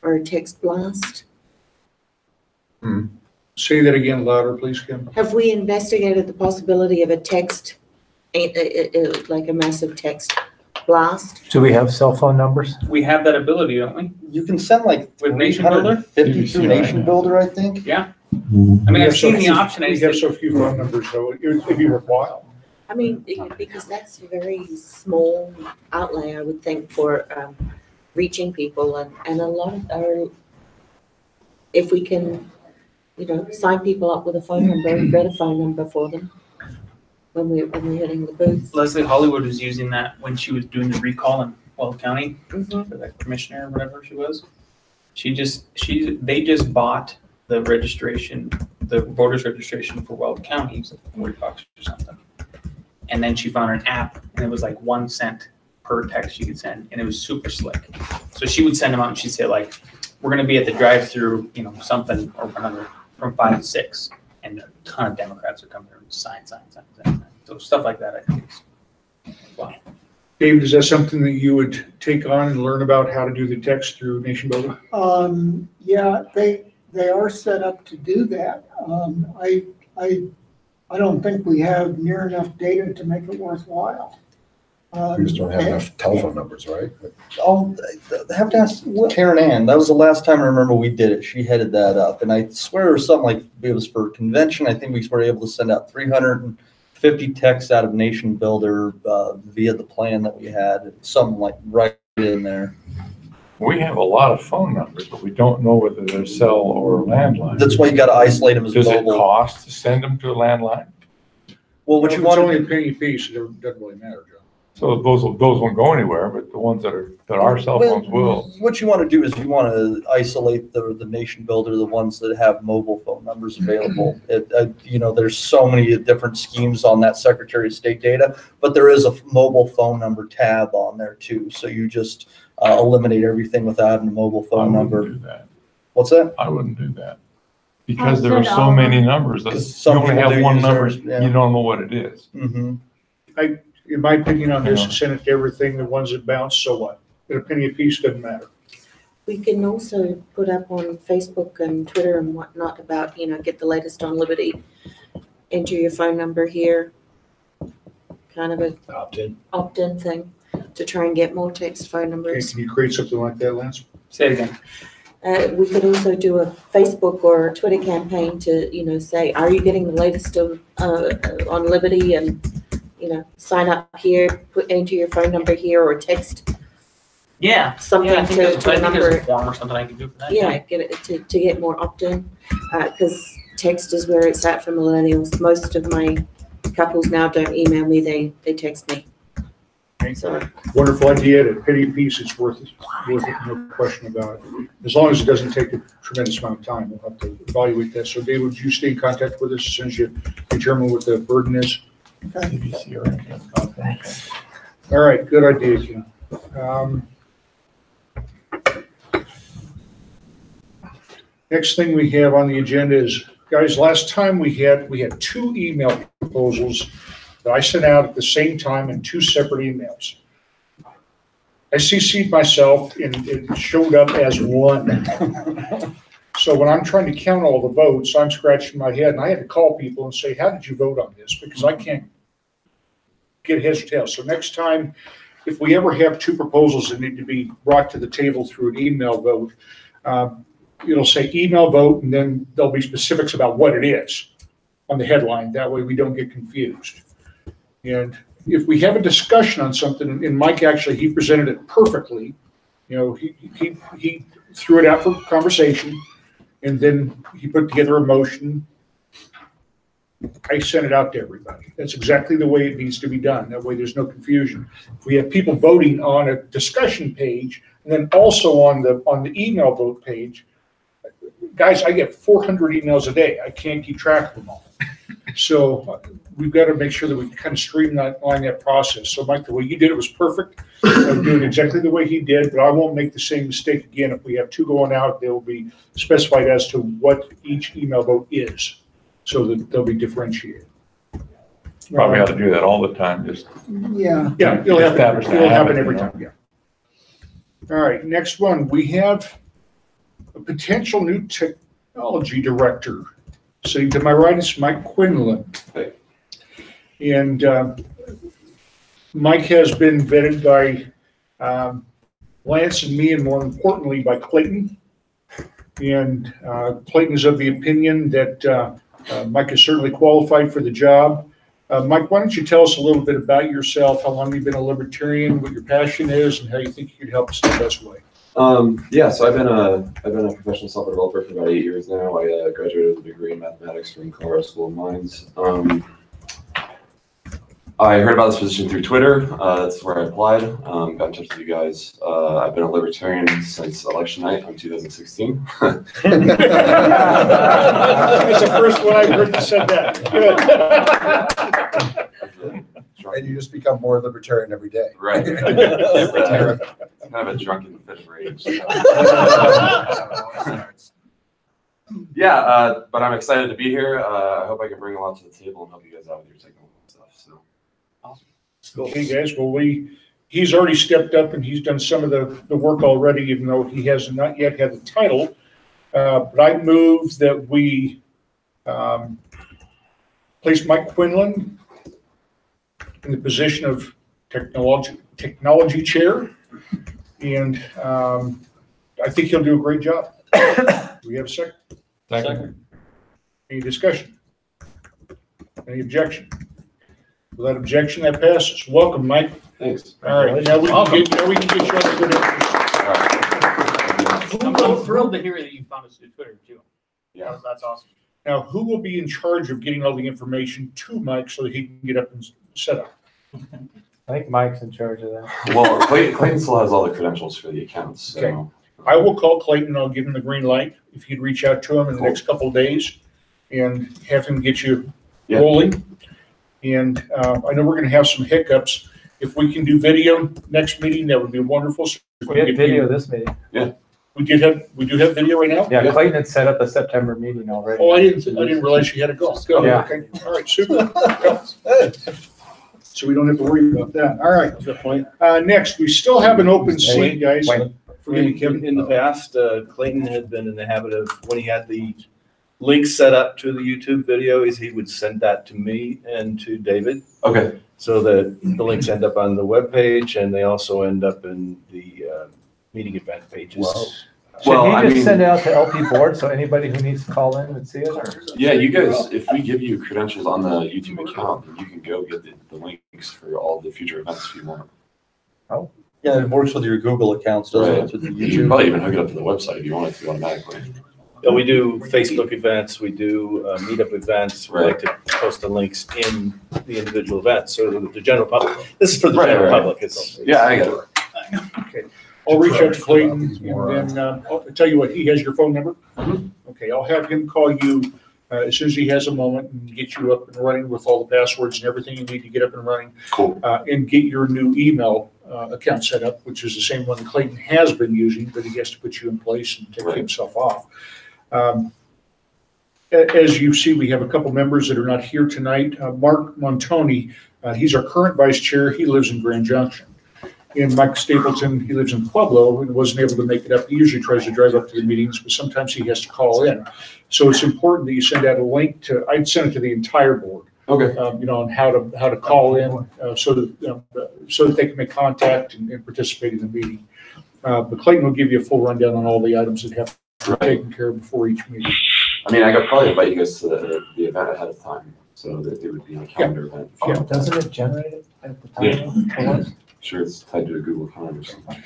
or a text blast? Say that again louder, please, Kim. Have we investigated the possibility of a text, like a massive text blast? Do we have cell phone numbers? We have that ability, don't we? You can send like With Nation Builder? 50 through Nation Builder, I think. Yeah. I mean, I've seen the option. We have so few phone numbers, so it'd be worthwhile. I mean, because that's a very small outlay, I would think, for reaching people, and a lot of our, if we can, sign people up with a phone number, we've got a phone number for them when we're hitting the booth. Leslie Hollywood was using that when she was doing the recall in Weld County for that commissioner or whatever she was. They just bought the registration, the voters registration for Weld County, it was like $40 or something. And then she found an app and it was like 1 cent per text she could send, and it was super slick. So she would send them out and she'd say like, we're gonna be at the drive-through, something or another from 5 to 6. And a ton of Democrats are coming there and sign. So stuff like that, I think is wow. David, is that something that you would take on and learn about how to do the text through Nation Builder? Yeah, they are set up to do that. I don't think we have near enough data to make it worthwhile. We just don't have enough telephone numbers, right? I'll have to ask Karen Ann. That was the last time I remember we did it. She headed that up. And I swear it was something like, it was for convention. I think we were able to send out 350 texts out of Nation Builder via the plan that we had. Something like right in there. We have a lot of phone numbers, but we don't know whether they're cell or landline. That's why you got to isolate them as Does mobile. it cost to send them to a landline? Well, what If you it's want only to a penny piece, it doesn't really matter, Joe. So those won't go anywhere, but the ones that are cell phones will. What you want to do is you want to isolate the nation builder, the ones that have mobile phone numbers available. There's so many different schemes on that Secretary of State data, but there is a mobile phone number tab on there too. So you just eliminate everything without a mobile phone number. Do that. What's that? I wouldn't do that. Because there are so many numbers that some you only people have do one use number, theirs, yeah. you don't know what it is. Mm-hmm. In my opinion on this, Yeah. send it to everything, the ones that bounce, so what? An opinion piece doesn't matter. We can also put up on Facebook and Twitter and whatnot about, get the latest on Liberty. Enter your phone number here. Kind of a opt-in thing to try and get more text phone Okay, numbers. can you create something like that, Lance? Say it again. We could also do a Facebook or Twitter campaign to, say, are you getting the latest on Liberty, and, sign up here, enter your phone number here, or text Yeah. something I think to there's a a number. form or something I can do for that. Yeah, get it to get more opt-in, because text is where it's at for millennials. Most of my couples now don't email me, they text me. So, Wonderful idea, at a penny a piece, it's worth it, no question about it. As long as it doesn't take a tremendous amount of time, we'll have to evaluate that. So Dave, would you stay in contact with us as soon as you determine what the burden is? All right, good idea, Ken. Next thing we have on the agenda is, guys, last time we had 2 email proposals that I sent out at the same time in 2 separate emails. I CC'd myself and it showed up as 1. So when I'm trying to count all the votes, I'm scratching my head, and I had to call people and say, how did you vote on this? Because I can't get heads or tails. So next time, if we ever have 2 proposals that need to be brought to the table through an email vote, it'll say email vote, and then there'll be specifics about what it is on the headline. That way we don't get confused. And if we have a discussion on something, and Mike actually, he presented it perfectly. He threw it out for conversation, and then he put together a motion. I sent it out to everybody. That's exactly the way it needs to be done. That way there's no confusion. If we have people voting on a discussion page, and then also on the email vote page, guys, I get 400 emails a day. I can't keep track of them all. So we've got to make sure that we kind of streamline that process. So Mike, the way you did it was perfect. I'm doing exactly the way he did, but I won't make the same mistake again. If we have 2 going out, they'll be specified as to what each email vote is, so that they'll be differentiated. Probably ought to do that all the time, just. Yeah. Yeah, it'll establish the happen habit, every you know. time, yeah. All right, next one, we have a potential new technology director. Sitting to my right is Mike Quinlan. And Mike has been vetted by Lance and me, and more importantly, by Clayton. And Clayton is of the opinion that Mike is certainly qualified for the job. Mike, why don't you tell us a little bit about yourself, how long you've been a Libertarian, what your passion is, and how you think you could help us in the best way? Yeah, so I've been a professional software developer for about 8 years now. I graduated with a degree in mathematics from Colorado School of Mines. I heard about this position through Twitter. That's where I applied. Got in touch with you guys. I've been a Libertarian since election night in 2016. That's the first one I've heard you said that. Good. And you just become more libertarian every day. Right. It's kind of a drunken fit of rage. Yeah, but I'm excited to be here. I hope I can bring a lot to the table and help you guys out with your technical stuff. So. Awesome. Okay, guys. Well, he's already stepped up and he's done some of the work already, even though he has not yet had the title. But I move that we place Mike Quinlan in the position of technology chair, and I think he'll do a great job. Do we have a second? Second. Any discussion? Any objection? Without objection, that passes. Welcome, Mike. Thanks. All right, now we can get you on the good information. I'm thrilled to hear that you found us through Twitter too. Yeah, that's awesome. Now, who will be in charge of getting all the information to Mike so that he can get up and set up? I think Mike's in charge of that. Well, Clayton still has all the credentials for the accounts, so. Okay. I will call Clayton, I'll give him the green light, if you'd reach out to him in the next couple of days and have him get you rolling. And I know we're gonna have some hiccups. If we can do video next meeting, that would be wonderful. So We had video this meeting. Yeah. We do have video right now? Yeah, Clayton had set up a September meeting already. Oh, I didn't realize you had to go. Good, Yeah. okay, all right, super. So we don't have to worry about that. All right. Good point. Next, we still have an open seat, guys. Forgive me, Kevin. In the past, Clayton had been in the habit of, when he had the link set up to the YouTube video, he would send that to me and to David. Okay. So that the links end up on the webpage and they also end up in the meeting event pages. Should he just send it out to LP board so anybody who needs to call in would see it? Or? Yeah, you guys, if we give you credentials on the YouTube account, then you can go get the links for all the future events if you want. Oh. Yeah, it works with your Google accounts, doesn't it? With the You can YouTube. probably even hook it up to the website if you want it to automatically. Yeah, we do Facebook events, we do meetup events, we like to post the links in the individual events, so the general public, this is for the general public, it's. Yeah, I get it. Okay, I'll reach out to Clayton and then I'll tell you what, he has your phone number? Okay, I'll have him call you as soon as he has a moment and get you up and running with all the passwords and everything you need to get up and running. Cool. And get your new email account set up, which is the same one Clayton has been using, but he has to put you in place and take himself off. As you see, we have a couple members that are not here tonight. Mark Montoni, he's our current vice chair. He lives in Grand Junction. And Mike Stapleton, he lives in Pueblo and wasn't able to make it up. He usually tries to drive up to the meetings, but sometimes he has to call in. So it's important that you send out a link to, I'd send it to the entire board. Okay. On how to call in so that they can make contact and participate in the meeting. But Clayton will give you a full rundown on all the items that have to be taken care of before each meeting. I mean, I could probably invite you guys to the event ahead of time, so that it would be a calendar event. Yeah. Doesn't it generate it at the time? Yeah. Sure, it's tied to a Google Calendar or something.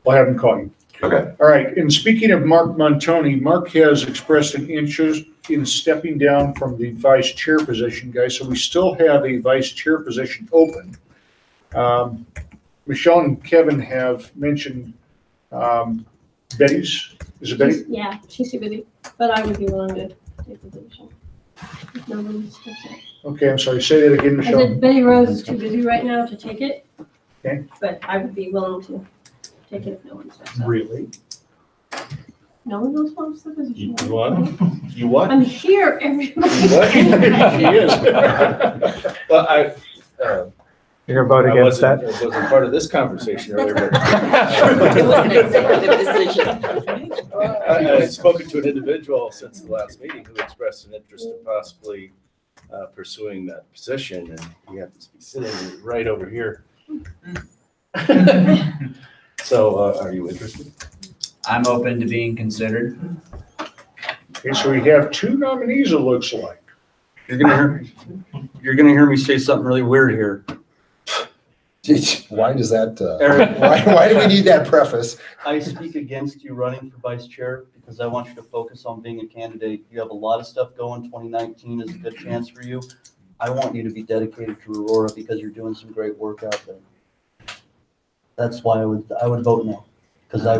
We'll have him call you. Okay. All right, and speaking of Mark Montoni, Mark has expressed an interest in stepping down from the vice chair position, guys, so we still have a vice chair position open. Michelle and Kevin have mentioned Betty's, is it Betty? Yeah, she's too busy, but I would be willing to take the position. If nobody steps up. Okay, I'm sorry, say that again, I Michelle. said Betty Rose is too busy right now to take it. Okay. But I would be willing to take it if no one steps up. Really? No one else wants the position. You want? You what? I'm here, everybody. What? He is. Well, You're gonna vote I against wasn't, that? it wasn't part of this conversation earlier, but. It was an executive decision. I've spoken to an individual since the last meeting who expressed an interest in possibly pursuing that position, and he happens to be sitting right over here. So, are you interested? I'm open to being considered. Okay, so we have two nominees, it looks like. You're gonna hear me say something really weird here. Why does that, Eric. why do we need that preface? I speak against you running for vice chair because I want you to focus on being a candidate. You have a lot of stuff going. 2019 is a good chance for you. I want you to be dedicated to Aurora because you're doing some great work out there. That's why I would vote no, because I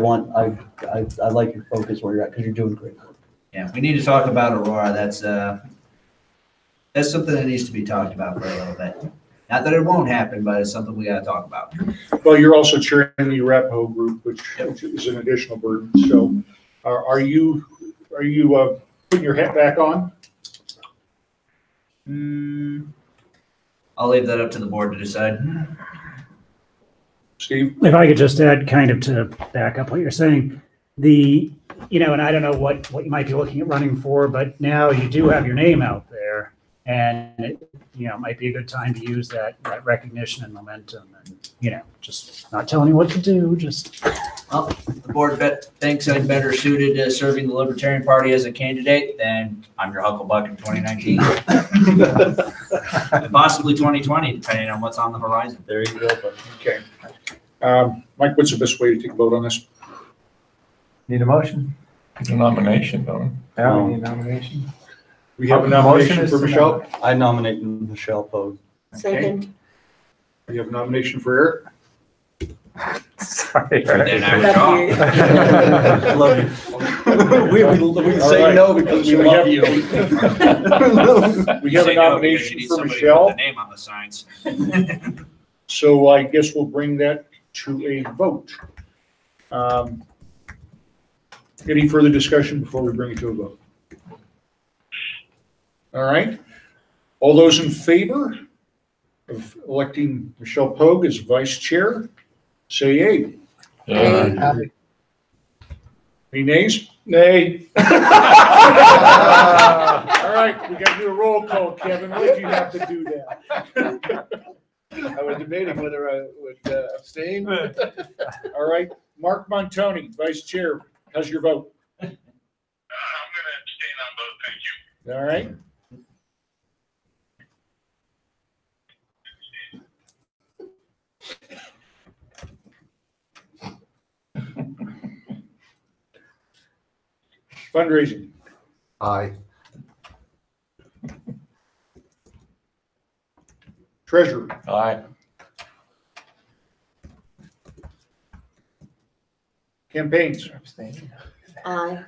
like your focus where you're at because you're doing great work. Yeah, we need to talk about Aurora. That's something that needs to be talked about for a little bit. Not that it won't happen, but it's something we gotta talk about. Well, you're also chairing the Arapahoe group, which is an additional burden. So are you putting your hat back on? I'll leave that up to the board to decide. Steve? If I could just add kind of to back up what you're saying, and I don't know what you might be looking at running for, but now you do have your name out there, and it might be a good time to use that recognition and momentum, and just not telling you what to do, just. Well, the board thinks I'm better suited to serving the Libertarian Party as a candidate, then I'm your Hucklebuck in 2019. And possibly 2020, depending on what's on the horizon. There you go. Okay. Mike, what's the best way to take a vote on this? Need a motion? It's a nomination, don't Yeah, we need a nomination. We have a nomination is for to Michelle. I nominate Michelle Pogue. Second. You have a nomination for Eric? Sorry. Then I withdraw. Love you. We say right. no because we love you. We have a Say no, because you nomination need for somebody to put Michelle, the name on the signs. so I guess we'll bring that to a vote. Any further discussion before we bring it to a vote? All right. All those in favor of electing Michelle Pogue as vice chair, say yay. Any nays? Nay. All right, we got to do a roll call, Kevin. Why did you have to do that? I was debating whether I would abstain. All right, Mark Montoni, vice chair. How's your vote? I'm going to abstain on both, thank you. All right. Fundraising. Aye. Treasurer. Aye. Campaigns. Aye.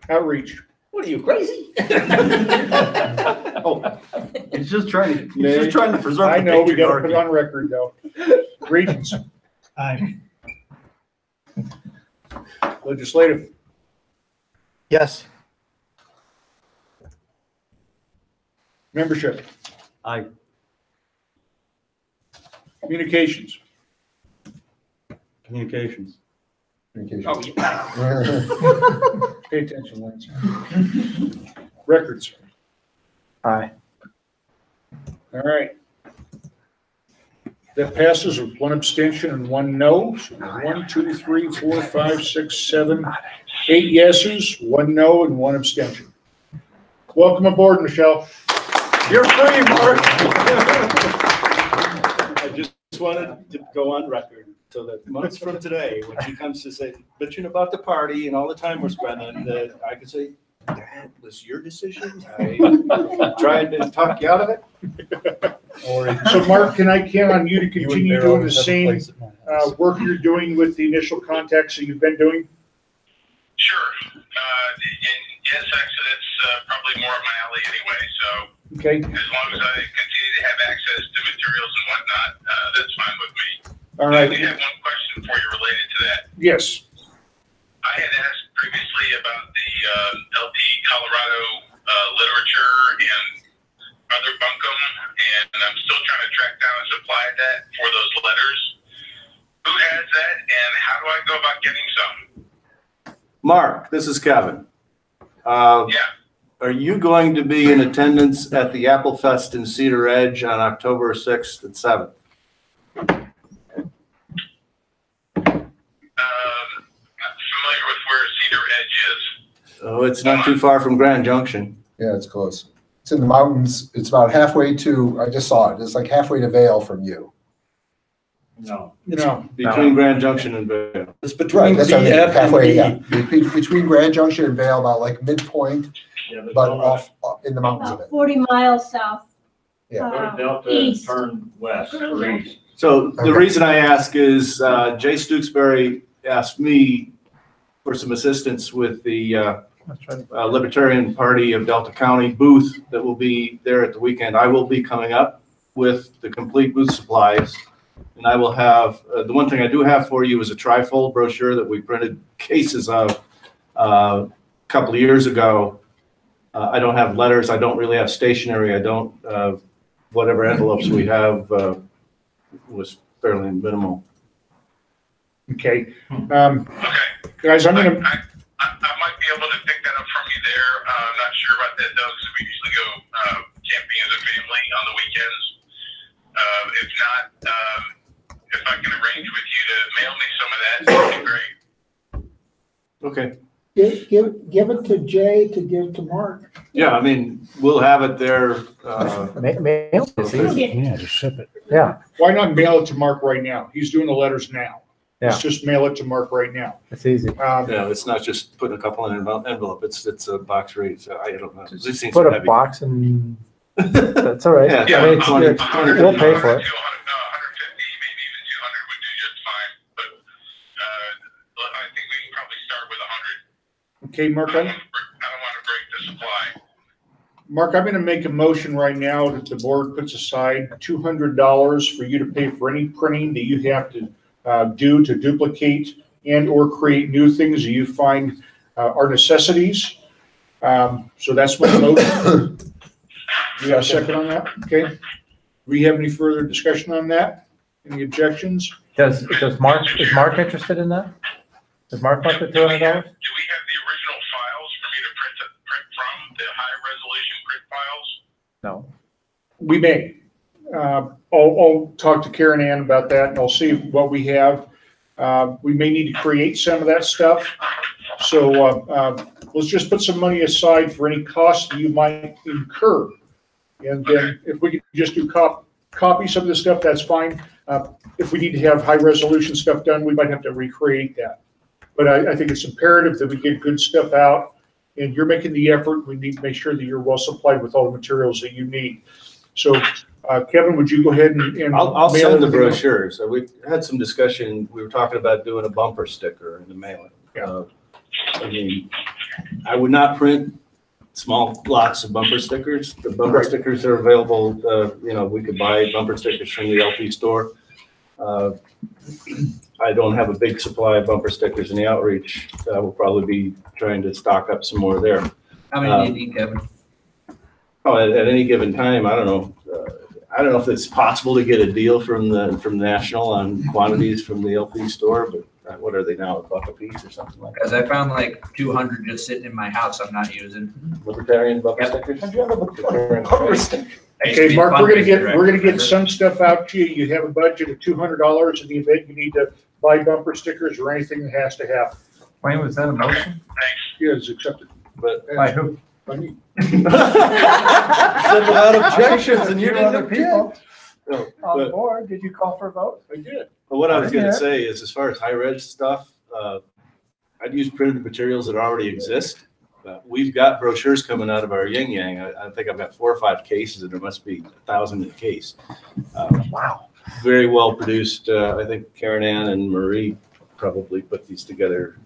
Outreach. What are you, crazy? Oh, he's just trying to preserve I the know, we got to put it patriarchy. on record, though. Regents. Aye. Legislative. Yes. Membership. Aye. Communications. Communications. Oh, yeah. Pay attention, Lance. Records. Aye. All right. That passes with one abstention and one no. So 1, 2, 3, 4, 5, 6, 7, 8 yeses, one no, and one abstention. Welcome aboard, Michelle. You're free, Mark. I just wanted to go on record so that months from today, when he comes to say, bitching about the party and all the time we're spending, that I could say, that was your decision. I tried to talk you out of it. So Mark, can I count on you to continue doing the same work you're doing with the initial contacts that you've been doing? Sure. And yes, actually, that's probably more of my alley anyway. So Okay. as long as I continue to have access to materials and whatnot, that's fine with me. All right. I do have one question for you related to that. Yes. I had asked previously about the LP Colorado literature and other bunkum, and I'm still trying to track down a supply of that for those letters. Who has that, and how do I go about getting some? Mark, this is Kevin. Yeah. Are you going to be in attendance at the Apple Fest in Cedar Edge on October 6th and 7th? I'm familiar with where Cedar Edge is. Oh, it's not too far from Grand Junction. Yeah, it's close. It's in the mountains. It's about halfway to, I just saw it. It's like halfway to Vail from you. No. No. Between Grand Junction and Vail. It's Right, between that's what I mean, BF halfway, yeah. and B. Between Grand Junction and Vail, about like midpoint, Yeah, but off in the mountains of About it. 40 miles south. Yeah. Go to Delta and East. turn west or east. So the Okay. reason I ask is Jay Stooksbury asked me for some assistance with the Libertarian Party of Delta County booth that will be there at the weekend. I will be coming up with the complete booth supplies. And I will have, the one thing I do have for you is a trifold brochure that we printed cases of a couple of years ago. I don't have letters. I don't really have stationery. I don't, whatever envelopes we have was fairly minimal. Okay. Okay. Guys, I'm gonna, I might be able to pick that up from you there. I'm not sure about that though, because we usually go camping as a family on the weekends. If not, if I can arrange with you to mail me some of that, that'd be great. Okay. Give it to Jay to give to Mark. Yeah, I mean, we'll have it there. Mail, it's easy. Yeah, just ship it. Yeah, why not mail it to Mark right now? He's doing the letters now. Let's Yeah. just mail it to Mark right now. it's easy. Yeah, it's not just putting a couple in an envelope. It's a box read. So I don't know. These things Put are a heavy. box in That's all right. Yeah, I mean, it's, 20, we'll pay for it. 150, maybe even 200 would do just fine. But I think we can probably start with 100. Okay, Mark, I don't want to break the supply. Mark, I'm going to make a motion right now that the board puts aside $200 for you to pay for any printing that you have to do to duplicate and or create new things that you find are necessities. So that's my motion. Do you have a second on that? Okay. Do we have any further discussion on that? Any objections? Is Mark interested in that? Does Mark want the $200? Do we have the original files for me to print from, the high resolution print files? No. We may. I'll talk to Karen Ann about that and I'll see what we have. We may need to create some of that stuff. So let's just put some money aside for any costs that you might incur. And then if we could just do copy some of this stuff, that's fine. If we need to have high resolution stuff done, we might have to recreate that. But I think it's imperative that we get good stuff out and you're making the effort. We need to make sure that you're well supplied with all the materials that you need. So Kevin, would you go ahead and I'll mail send the everything out? brochure. So we had some discussion. We were talking about doing a bumper sticker in the mailing. I mean, I would not print small lots of bumper stickers. The bumper stickers are available. We could buy bumper stickers from the LP store. I don't have a big supply of bumper stickers in the outreach. We'll probably be trying to stock up some more there. How many do you need, Kevin? Oh, at any given time, I don't know. I don't know if it's possible to get a deal from National on quantities from the LP store, but what are they now, $1 a piece or something like that? Because I found like 200 just sitting in my house I'm not using. Libertarian bumper stickers? How'd you have a Libertarian bumper sticker? Okay, Mark, we're gonna get some stuff out to you. You have a budget of $200 in the event you need to buy bumper stickers or anything that has to happen. Wayne, was that a motion? Yeah, it's accepted. But By who? By me. Said without objections and you didn't other people object. No, on but- board. Did you call for a vote? I did. But what I was Yeah. gonna say is, as far as high-res stuff, I'd use printed materials that already exist. We've got brochures coming out of our yin yang. I think I've got 4 or 5 cases, and there must be 1,000 in a case. Wow. Very well produced. I think Karen Ann and Marie probably put these together.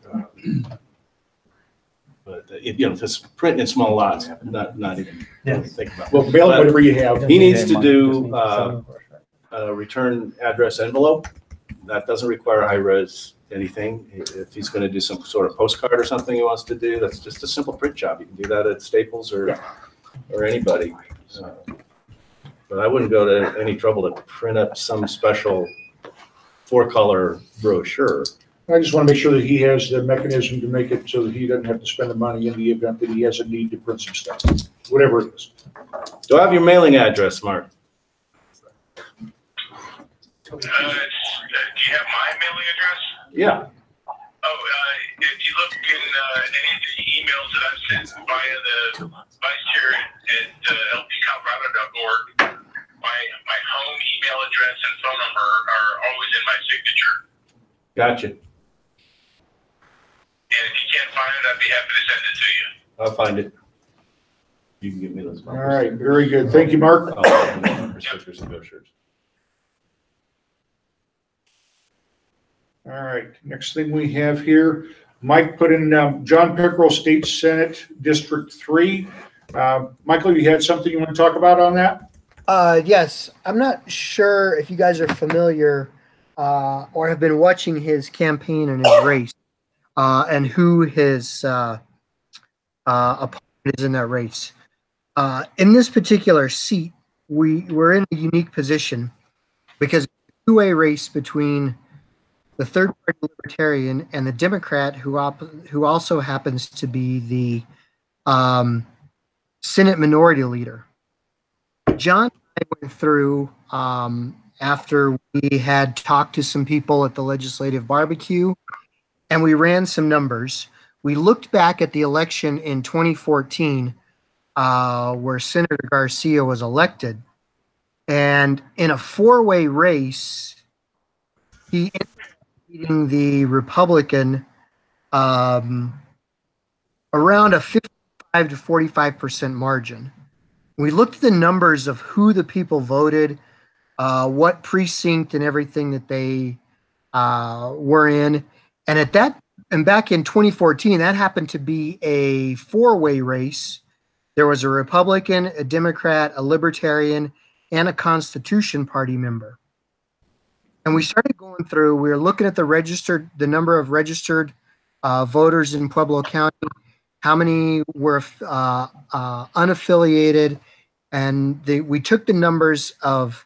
But just printing in small lots, not even think about. Well, mail whatever you have. He needs to do a return address envelope. That doesn't require high-res anything. If he's going to do some sort of postcard or something he wants to do, that's just a simple print job. You can do that at Staples or anybody. But I wouldn't go to any trouble to print up some special 4-color brochure. I just want to make sure that he has the mechanism to make it so that he doesn't have to spend the money in the event that he has a need to print some stuff, whatever it is. Do I have your mailing address, Mark? Do you have my mailing address? Yeah. If you look in any of the emails that I've sent via the vice chair at lpcolorado.org, my home email address and phone number are always in my signature. Gotcha. And if you can't find it, I'd be happy to send it to you. I'll find it. You can give me those. All right, very good. Thank you, Mark. Stickers and brochures. All right, next thing we have here, Mike put in John Pickerel, State Senate, District 3. Michael, you had something you want to talk about on that? Yes, I'm not sure if you guys are familiar or have been watching his campaign and his race and who his opponent is in that race. In this particular seat, we're in a unique position because it's a two-way race between the third-party Libertarian and the Democrat who also happens to be the Senate Minority Leader. John and I went through, after we had talked to some people at the legislative barbecue, and we ran some numbers. We looked back at the election in 2014, where Senator Garcia was elected, and in a 4-way race, he ended up beating the Republican around a 55 to 45% margin. We looked at the numbers of who the people voted, what precinct and everything that they were in. And back in 2014, that happened to be a four-way race. There was a Republican, a Democrat, a Libertarian, and a Constitution Party member. And we started going through, we were looking at the number of registered voters in Pueblo County, how many were unaffiliated, and we took the numbers of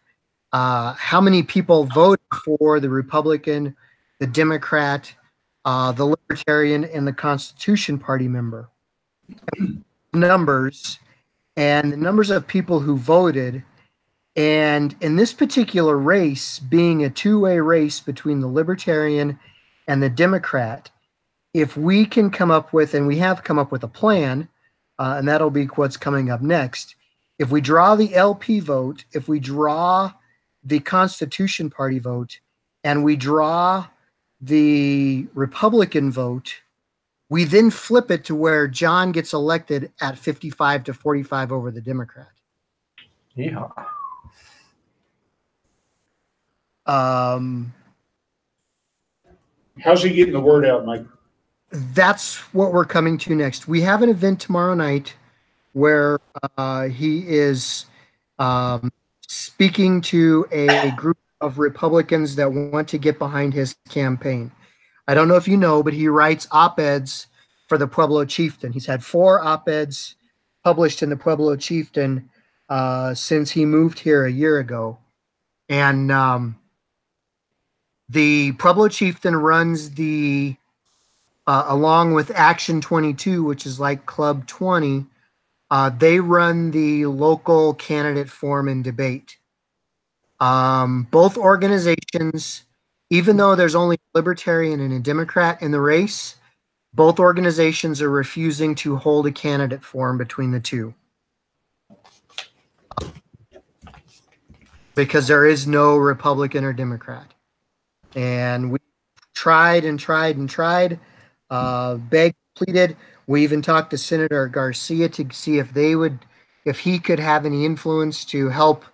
how many people voted for the Republican, the Democrat, the Libertarian, and the Constitution Party member. Numbers and the numbers of people who voted. And in this particular race, being a two-way race between the Libertarian and the Democrat, if we can come up with, and we have come up with a plan, and that'll be what's coming up next. If we draw the LP vote, if we draw the Constitution Party vote, and we draw the Republican vote, we then flip it to where John gets elected at 55 to 45 over the Democrat. Yeehaw. How's he getting the word out, Mike? That's what we're coming to next. We have an event tomorrow night where he is speaking to a group of Republicans that want to get behind his campaign. I don't know if you know, but he writes op-eds for the Pueblo Chieftain. He's had 4 op-eds published in the Pueblo Chieftain since he moved here a year ago. And the Pueblo Chieftain runs the, along with Action 22, which is like Club 20, they run the local candidate forum and debate. Both organizations, even though there's only a Libertarian and a Democrat in the race, both organizations are refusing to hold a candidate forum between the two. Because there is no Republican or Democrat. And we tried and tried and tried, begged, pleaded. We even talked to Senator Garcia to see if he could have any influence to help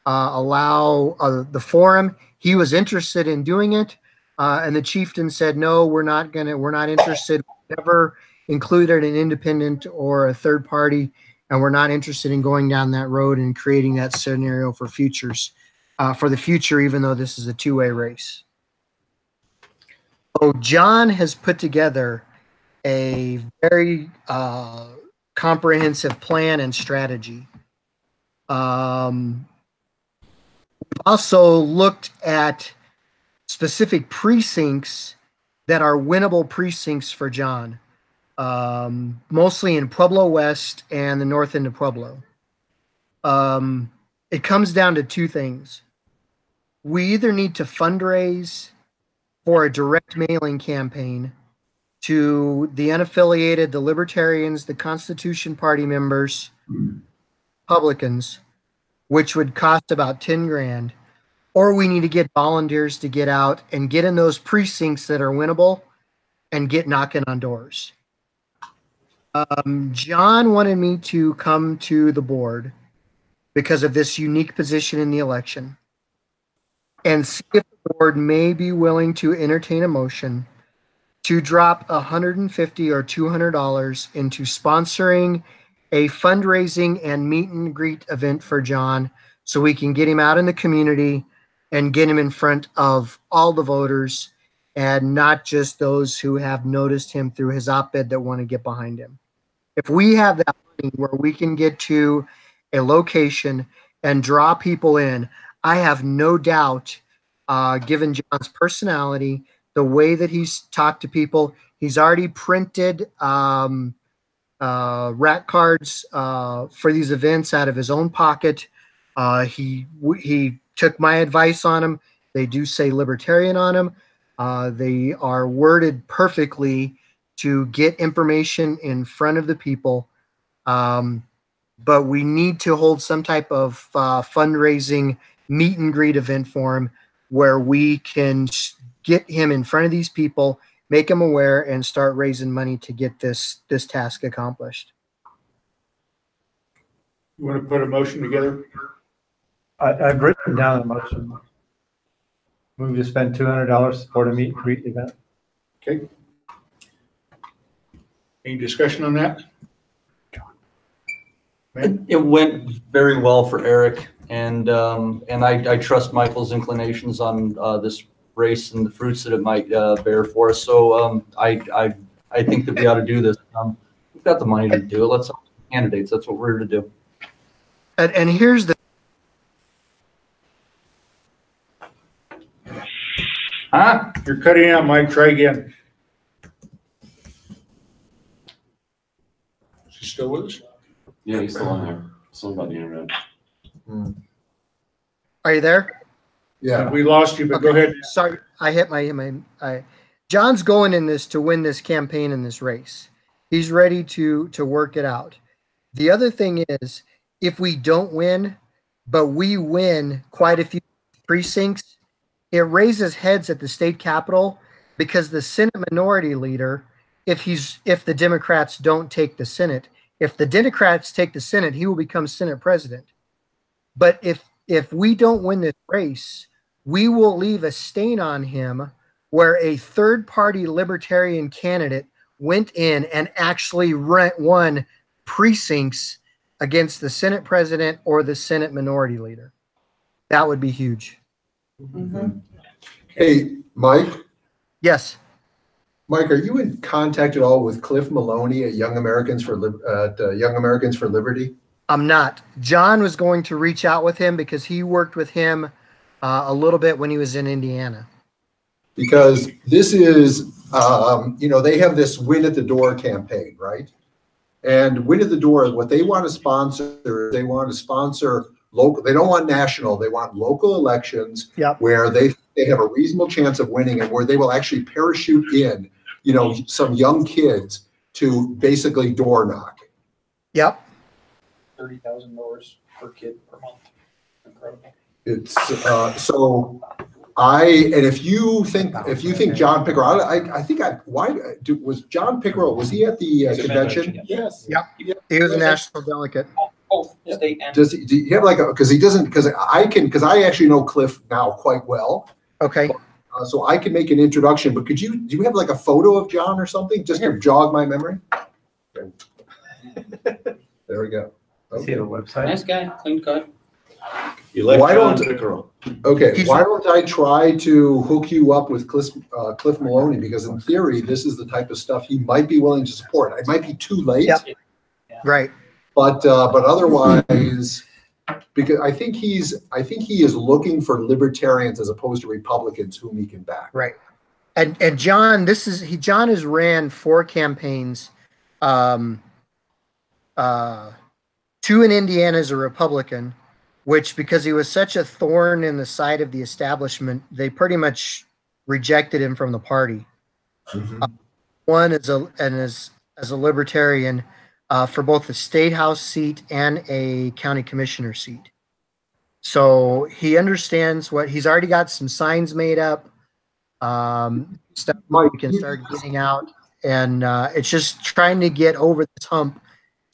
allow the forum. He was interested in doing it, and the chieftain said, "No, we're not interested. We never included an independent or a third party, and we're not interested in going down that road and creating that scenario for the future, even though this is a two-way race." So John has put together a very comprehensive plan and strategy. We've also looked at specific precincts that are winnable precincts for John, mostly in Pueblo West and the north end of Pueblo. It comes down to 2 things. We either need to fundraise for a direct mailing campaign to the unaffiliated, the Libertarians, the Constitution Party members, Republicans, which would cost about 10 grand, or we need to get volunteers to get out and get in those precincts that are winnable and get knocking on doors. John wanted me to come to the board because of this unique position in the election and see if the board may be willing to entertain a motion to drop $150 or $200 into sponsoring a fundraising and meet and greet event for John so we can get him out in the community and get him in front of all the voters and not just those who have noticed him through his op-ed that want to get behind him. If we have that money where we can get to a location and draw people in, I have no doubt, given John's personality, the way that he's talked to people, he's already printed rack cards for these events out of his own pocket. He took my advice on them. They do say Libertarian on them. They are worded perfectly to get information in front of the people. But we need to hold some type of fundraising meet and greet event for him where we can get him in front of these people, make them aware, and start raising money to get this task accomplished. You want to put a motion together? I've written down a motion. Move to spend $200 to support a meet and greet event. Okay. Any discussion on that? It went very well for Eric, and I trust Michael's inclinations on this race and the fruits that it might bear for us. So I think that we ought to do this. We've got the money to do it. Let's help the candidates. That's what we're here to do. And here's the Huh? You're cutting out, Mike. Try again. Is he still with us? Yeah, he's still on there. Something about the internet. Are you there? Yeah. We lost you, but Okay. go ahead. Sorry, I hit my John's going in this to win this campaign in this race. He's ready to work it out. The other thing is, if we don't win, but we win quite a few precincts, it raises heads at the state capitol because the Senate minority leader, if the Democrats don't take the Senate, if the Democrats take the Senate, he will become Senate president. But if we don't win this race, we will leave a stain on him where a third-party Libertarian candidate went in and actually won precincts against the Senate president or the Senate minority leader. That would be huge. Hey, Mike. Yes. Mike, are you in contact at all with Cliff Maloney at Young Americans for Liberty? I'm not. John was going to reach out with him because he worked with him a little bit when he was in Indiana. Because this is, they have this Win at the Door campaign, right? And Win at the Door, what they want to sponsor, they want to sponsor local. They don't want national. They want local elections where they have a reasonable chance of winning and where they will actually parachute in, some young kids to basically door knock. Yep. $30,000 per kid per month. Incredible. It's if you think John Pickerel, was John Pickerel, was he at the convention? Yes. Yep. He was a national delegate. Both state and. Do you have I actually know Cliff now quite well. Okay. So I can make an introduction, but do you have like a photo of John or something just to jog my memory? There we go. Okay. See the website. Nice guy, clean cut. Why don't I try to hook you up with Cliff Maloney? Because in theory, this is the type of stuff he might be willing to support. It might be too late. Yep. Right. But otherwise, because I think he is looking for libertarians as opposed to Republicans whom he can back. Right. And John, John has ran 4 campaigns. 2 in Indiana as a Republican, which because he was such a thorn in the side of the establishment, they pretty much rejected him from the party. One as a libertarian for both the state house seat and a county commissioner seat. So he understands he's already got some signs made up. Stuff we can start getting out, and it's just trying to get over the hump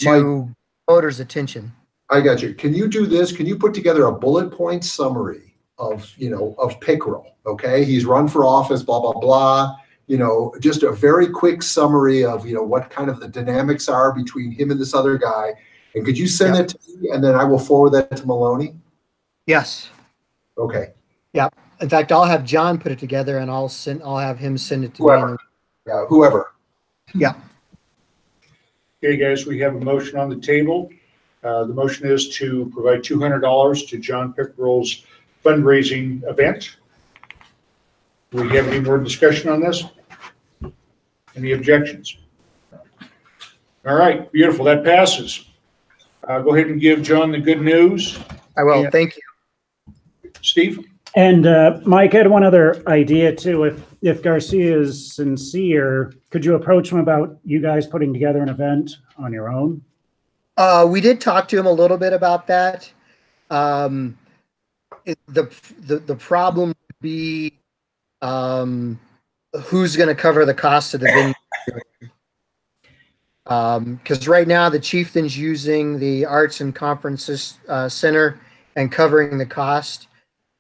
to voters' attention. I got you. Can you do this? Can you put together a bullet point summary of Pickerel? Okay, he's run for office, blah blah blah. Just a very quick summary of what kind of the dynamics are between him and this other guy. And could you send it to me, and then I will forward that to Maloney? Yes. Okay. Yeah. In fact, I'll have John put it together, and I'll have him send it to me. Yeah, whoever. Yeah. Okay, guys, we have a motion on the table. The motion is to provide $200 to John Pickerel's fundraising event. Do we have any more discussion on this? Any objections? All right, beautiful. That passes. Go ahead and give John the good news. I will. Thank you. Steve? And Mike, I had one other idea too. If Garcia is sincere, could you approach him about you guys putting together an event on your own? We did talk to him a little bit about that. The problem would be who's going to cover the cost of the venue. Because right now the chieftain's using the Arts and Conferences Center and covering the cost.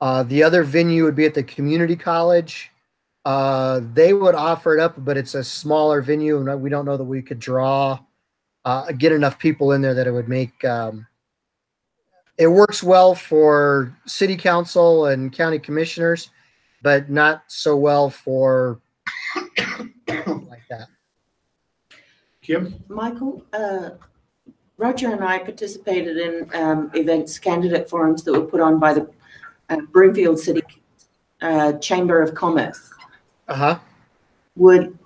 The other venue would be at the community college. They would offer it up, but it's a smaller venue, and we don't know that we could get enough people in there that it would make. It works well for city council and county commissioners, but not so well for like that. Kim? Michael, Roger and I participated in events, candidate forums that were put on by the Broomfield City Chamber of Commerce. Would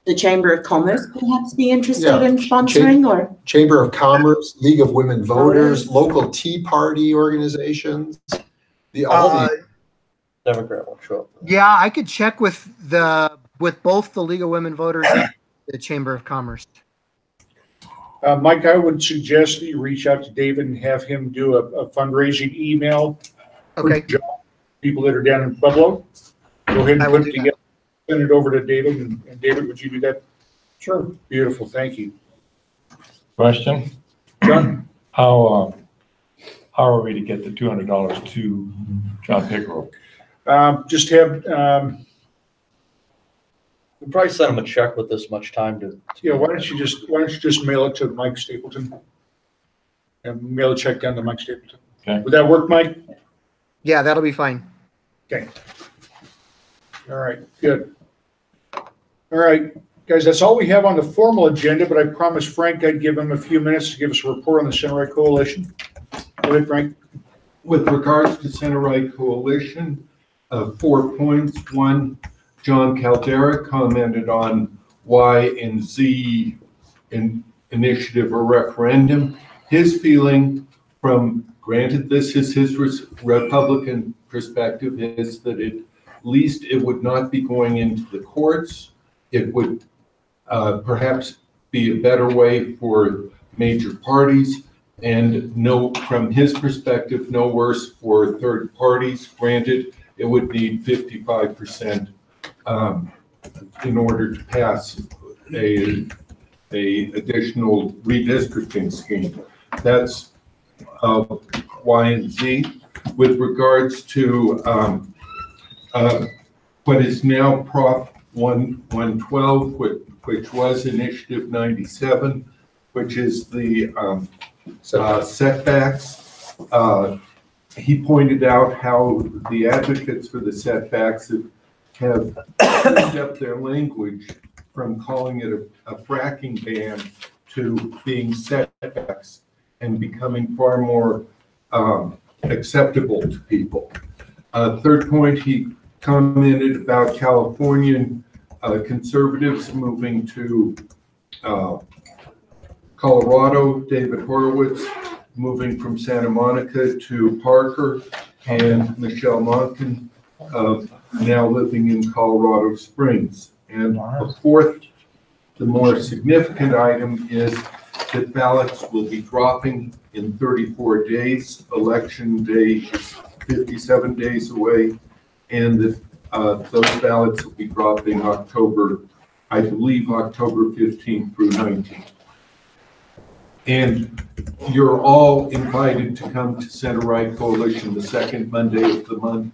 the Chamber of Commerce perhaps be interested in sponsoring, or Chamber of Commerce, League of Women Voters, local Tea Party organizations? Democrat will show up. Yeah, I could check with both the League of Women Voters and the Chamber of Commerce. Mike, I would suggest that you reach out to David and have him do a fundraising email. Okay. People that are down in Pueblo. Go ahead and put it together. Send it over to David. And David, would you do that? Sure. Beautiful. Thank you. Question? John? How are we to get the $200 to John Pickerel? Just have, We'll probably send him a check with this much time to. yeah, why don't you just mail it to Mike Stapleton? And mail a check down to Mike Stapleton. Okay. Would that work, Mike? Yeah, that'll be fine. Okay. All right, good. All right, guys, that's all we have on the formal agenda, but I promised Frank I'd give him a few minutes to give us a report on the Center Right Coalition. Go ahead, Frank. With regards to Center Right Coalition, 4 points. One, John Caldera commented on Y and Z initiative or referendum. His feeling from, granted this is his Republican perspective, is that at least it would not be going into the courts. It would perhaps be a better way for major parties, and from his perspective, no worse for third parties. Granted, it would need 55% in order to pass a additional redistricting scheme. That's Y and Z. With regards to what is now Prop 112, which was Initiative 97, which is the setbacks. He pointed out how the advocates for the setbacks have cleaned up their language from calling it a fracking ban to being setbacks and becoming far more acceptable to people. Third point, he commented about Californian conservatives moving to Colorado, David Horowitz moving from Santa Monica to Parker, and Michelle Monken now living in Colorado Springs. And the fourth, the more significant item, is that ballots will be dropping in 34 days. Election day is 57 days away, and that those ballots will be dropping October 15th through 19th. And you're all invited to come to Center Right Coalition the second Monday of the month,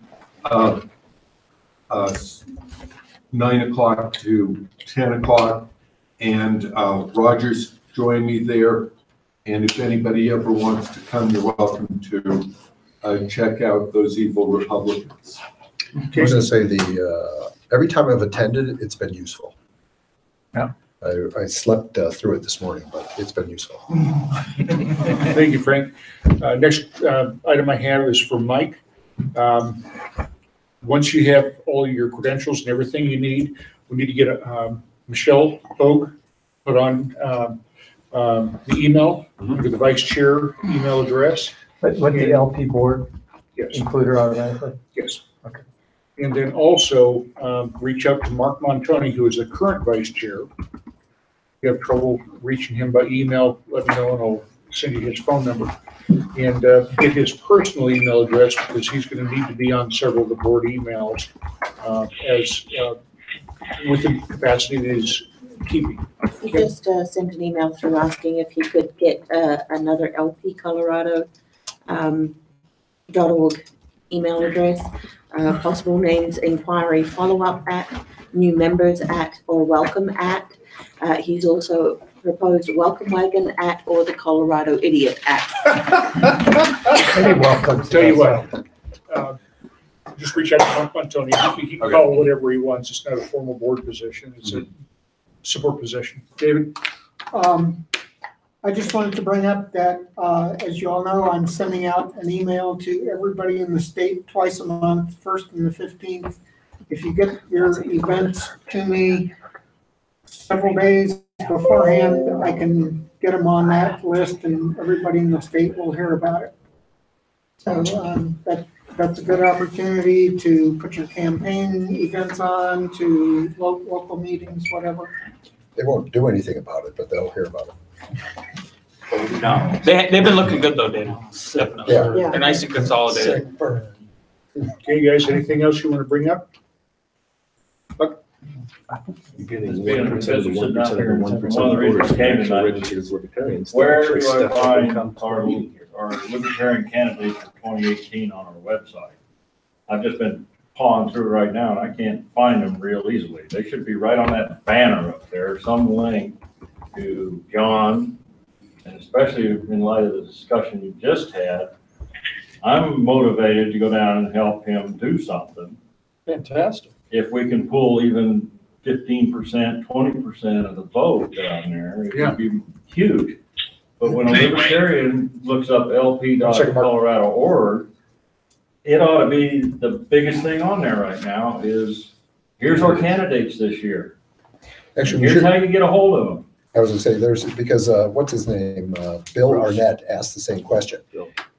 9 o'clock to 10 o'clock. And Roger's joined me there. And if anybody ever wants to come, you're welcome to check out those evil Republicans. I was going to say every time I've attended, it's been useful. Yeah. I slept through it this morning, but it's been useful. Thank you, Frank. Next item I have is for Mike. Once you have all your credentials and everything you need, we need to get Michelle Hogue put on the email under the vice chair email address. What the LP board include her automatically? Yes. Okay. And then also reach out to Mark Montoni, who is the current vice chair. If you have trouble reaching him by email, let me know and I'll send you his phone number. And get his personal email address, because he's going to need to be on several of the board emails as with the capacity that he's keeping. He just sent an email through asking if he could get another LP Colorado .org email address, possible names, inquiry, follow-up at, new members at, or welcome at. He's also proposed welcome wagon at, or the Colorado idiot at. Maybe welcome. Tell you what, just reach out to Tony. He can call whatever he wants. It's not a formal board position. It's a support position. David? I just wanted to bring up that, as you all know, I'm sending out an email to everybody in the state twice a month, 1st and the 15th. If you get your events to me several days beforehand, I can get them on that list and everybody in the state will hear about it. So that's a good opportunity to put your campaign events on, to local meetings, whatever. They won't do anything about it, but they'll hear about it. No, they've been looking good though, Dave. Definitely. Yeah. They're nice and consolidated. Okay, guys, anything else you want to bring up? You're getting 1% of the 1% of the 1% of the voters actually registered as libertarians. Where do I find our libertarian candidates for 2018 on our website? I've just been pawing through right now and I can't find them real easily. They should be right on that banner up there, some link to John, and especially in light of the discussion you just had. I'm motivated to go down and help him do something. Fantastic. If we can pull even 15%, 20% of the vote down there, it would be huge. But when a libertarian looks up lp.colorado.org, it ought to be the biggest thing on there right now is, here's our candidates this year. Actually, here's how you get a hold of them. I was gonna say, there's, because what's his name? Bill Arnett asked the same question.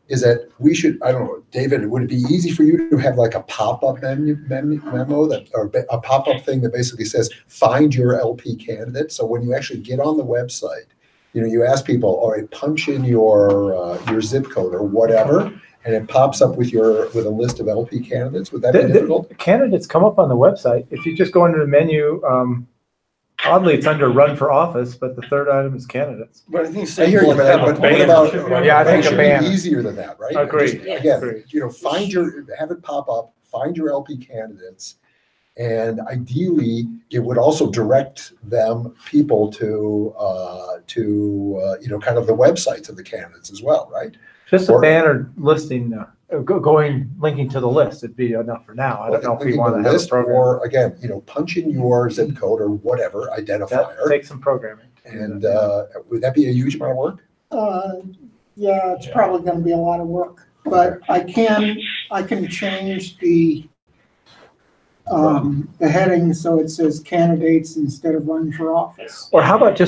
Is that we should, I don't know, David, would it be easy for you to have like a pop-up memo that, or a pop-up thing that basically says, find your LP candidate? So when you actually get on the website, you know, you ask people, all right, punch in your zip code or whatever, and it pops up with a list of LP candidates. Would that be difficult? Candidates come up on the website. If you just go into the menu, oddly, it's under run for office, but the third item is candidates. But I think I hear you, but what about? Yeah, I think it should a ban. be easier than that, right? Agreed. Just, again, you know, have it pop up, find your LP candidates, and ideally, it would also direct people to you know, kind of the websites of the candidates as well, right? Just a banner listing, linking to the list, it'd be enough for now. I don't know if we want to have a program. Or again, you know, punch in your zip code or whatever identifier. Take some programming. And would that be a huge amount of work? Yeah, it's probably going to be a lot of work, but I can change the heading so it says candidates instead of running for office. Or how about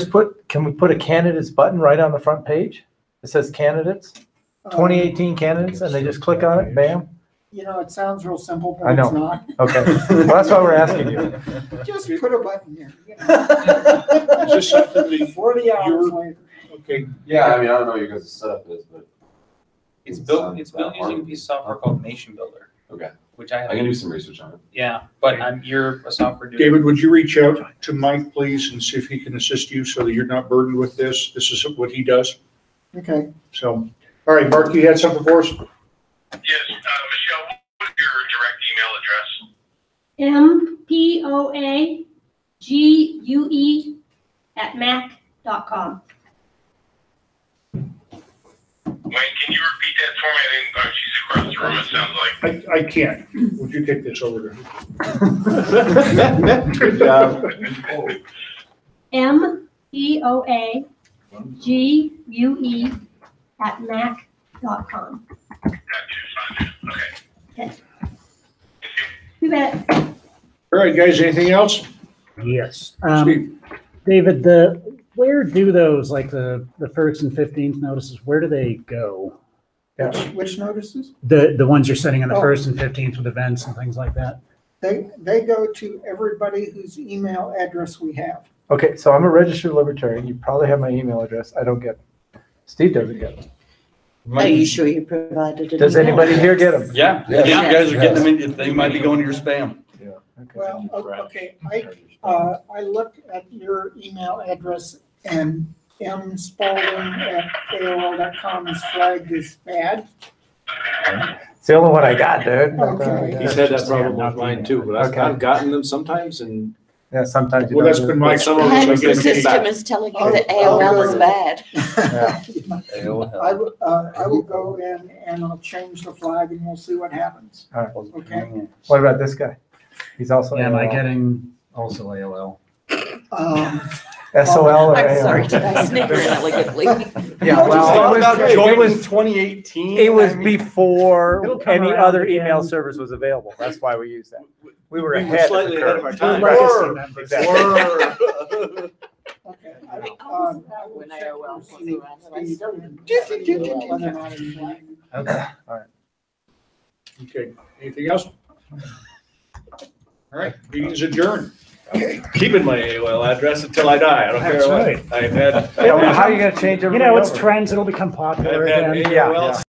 can we put a candidates button right on the front page? It says candidates, 2018 candidates, and they just click on it, bam. You know, it sounds real simple, but I know. it's not. Okay, well, that's why we're asking you. Just put a button there. You know. Is this something that 40 hours later. Okay. Yeah, I mean, I don't know what your guys' setup is, but. It's built using a piece of software called Nation Builder. Okay. Which I can do some research on it. Yeah, but you're a software dude. David, would you reach out to Mike, please, and see if he can assist you so that you're not burdened with this? This is what he does. Okay. So, all right, Mark, you had something for us? Yes, Michelle, what is your direct email address? MPOAGUE@mac.com. Wayne, can you repeat that for me? I didn't, she's across the room, it sounds like. I can't. Would you take this over to? Good job. MPOAGUE@mac.com. Okay. You bet. All right, guys, anything else? Yes. Steve. David, where do those, like the 1st and 15th notices, where do they go? Which notices? The ones you're sending on the Oh. 1st and 15th with events and things like that? They go to everybody whose email address we have. Okay, so I'm a registered libertarian. You probably have my email address. I don't get them. Steve doesn't get them. Are you sure you provided it? Does anybody here get them? Yeah, Yeah. you guys are getting them in, they might be going to your spam. Well, okay, I looked at your email address and mspalding@aol.com is flagged as bad. It's the only one I got, dude. Okay. He's had that problem with mine too, but Okay. I've gotten them sometimes and. Yeah, sometimes you Well, don't. that's been my Some of them Perhaps I the get them system back. is telling you that AOL is bad. I will go in and I'll change the flag and we'll see what happens. All right. Okay? What about this guy? He's also. Am I AOL. getting also AOL? SOL or I'm AOL? sorry, did I snicker elegantly? Yeah, well, it was 2018. It was before It'll come any around other again. email service was available. That's why we used that. We were We were ahead. slightly ahead of our time. Right. Were. Exactly. Okay. When AOL was around, I Whether or not it's flagged. Okay, all right. Okay, anything else? All right, meeting's adjourned. Keeping my AOL address until I die. I don't That's care what. right. I've had. Yeah, well, how are you gonna change You everything know, it's over? trends, it'll become popular I've had again. AOL Yeah.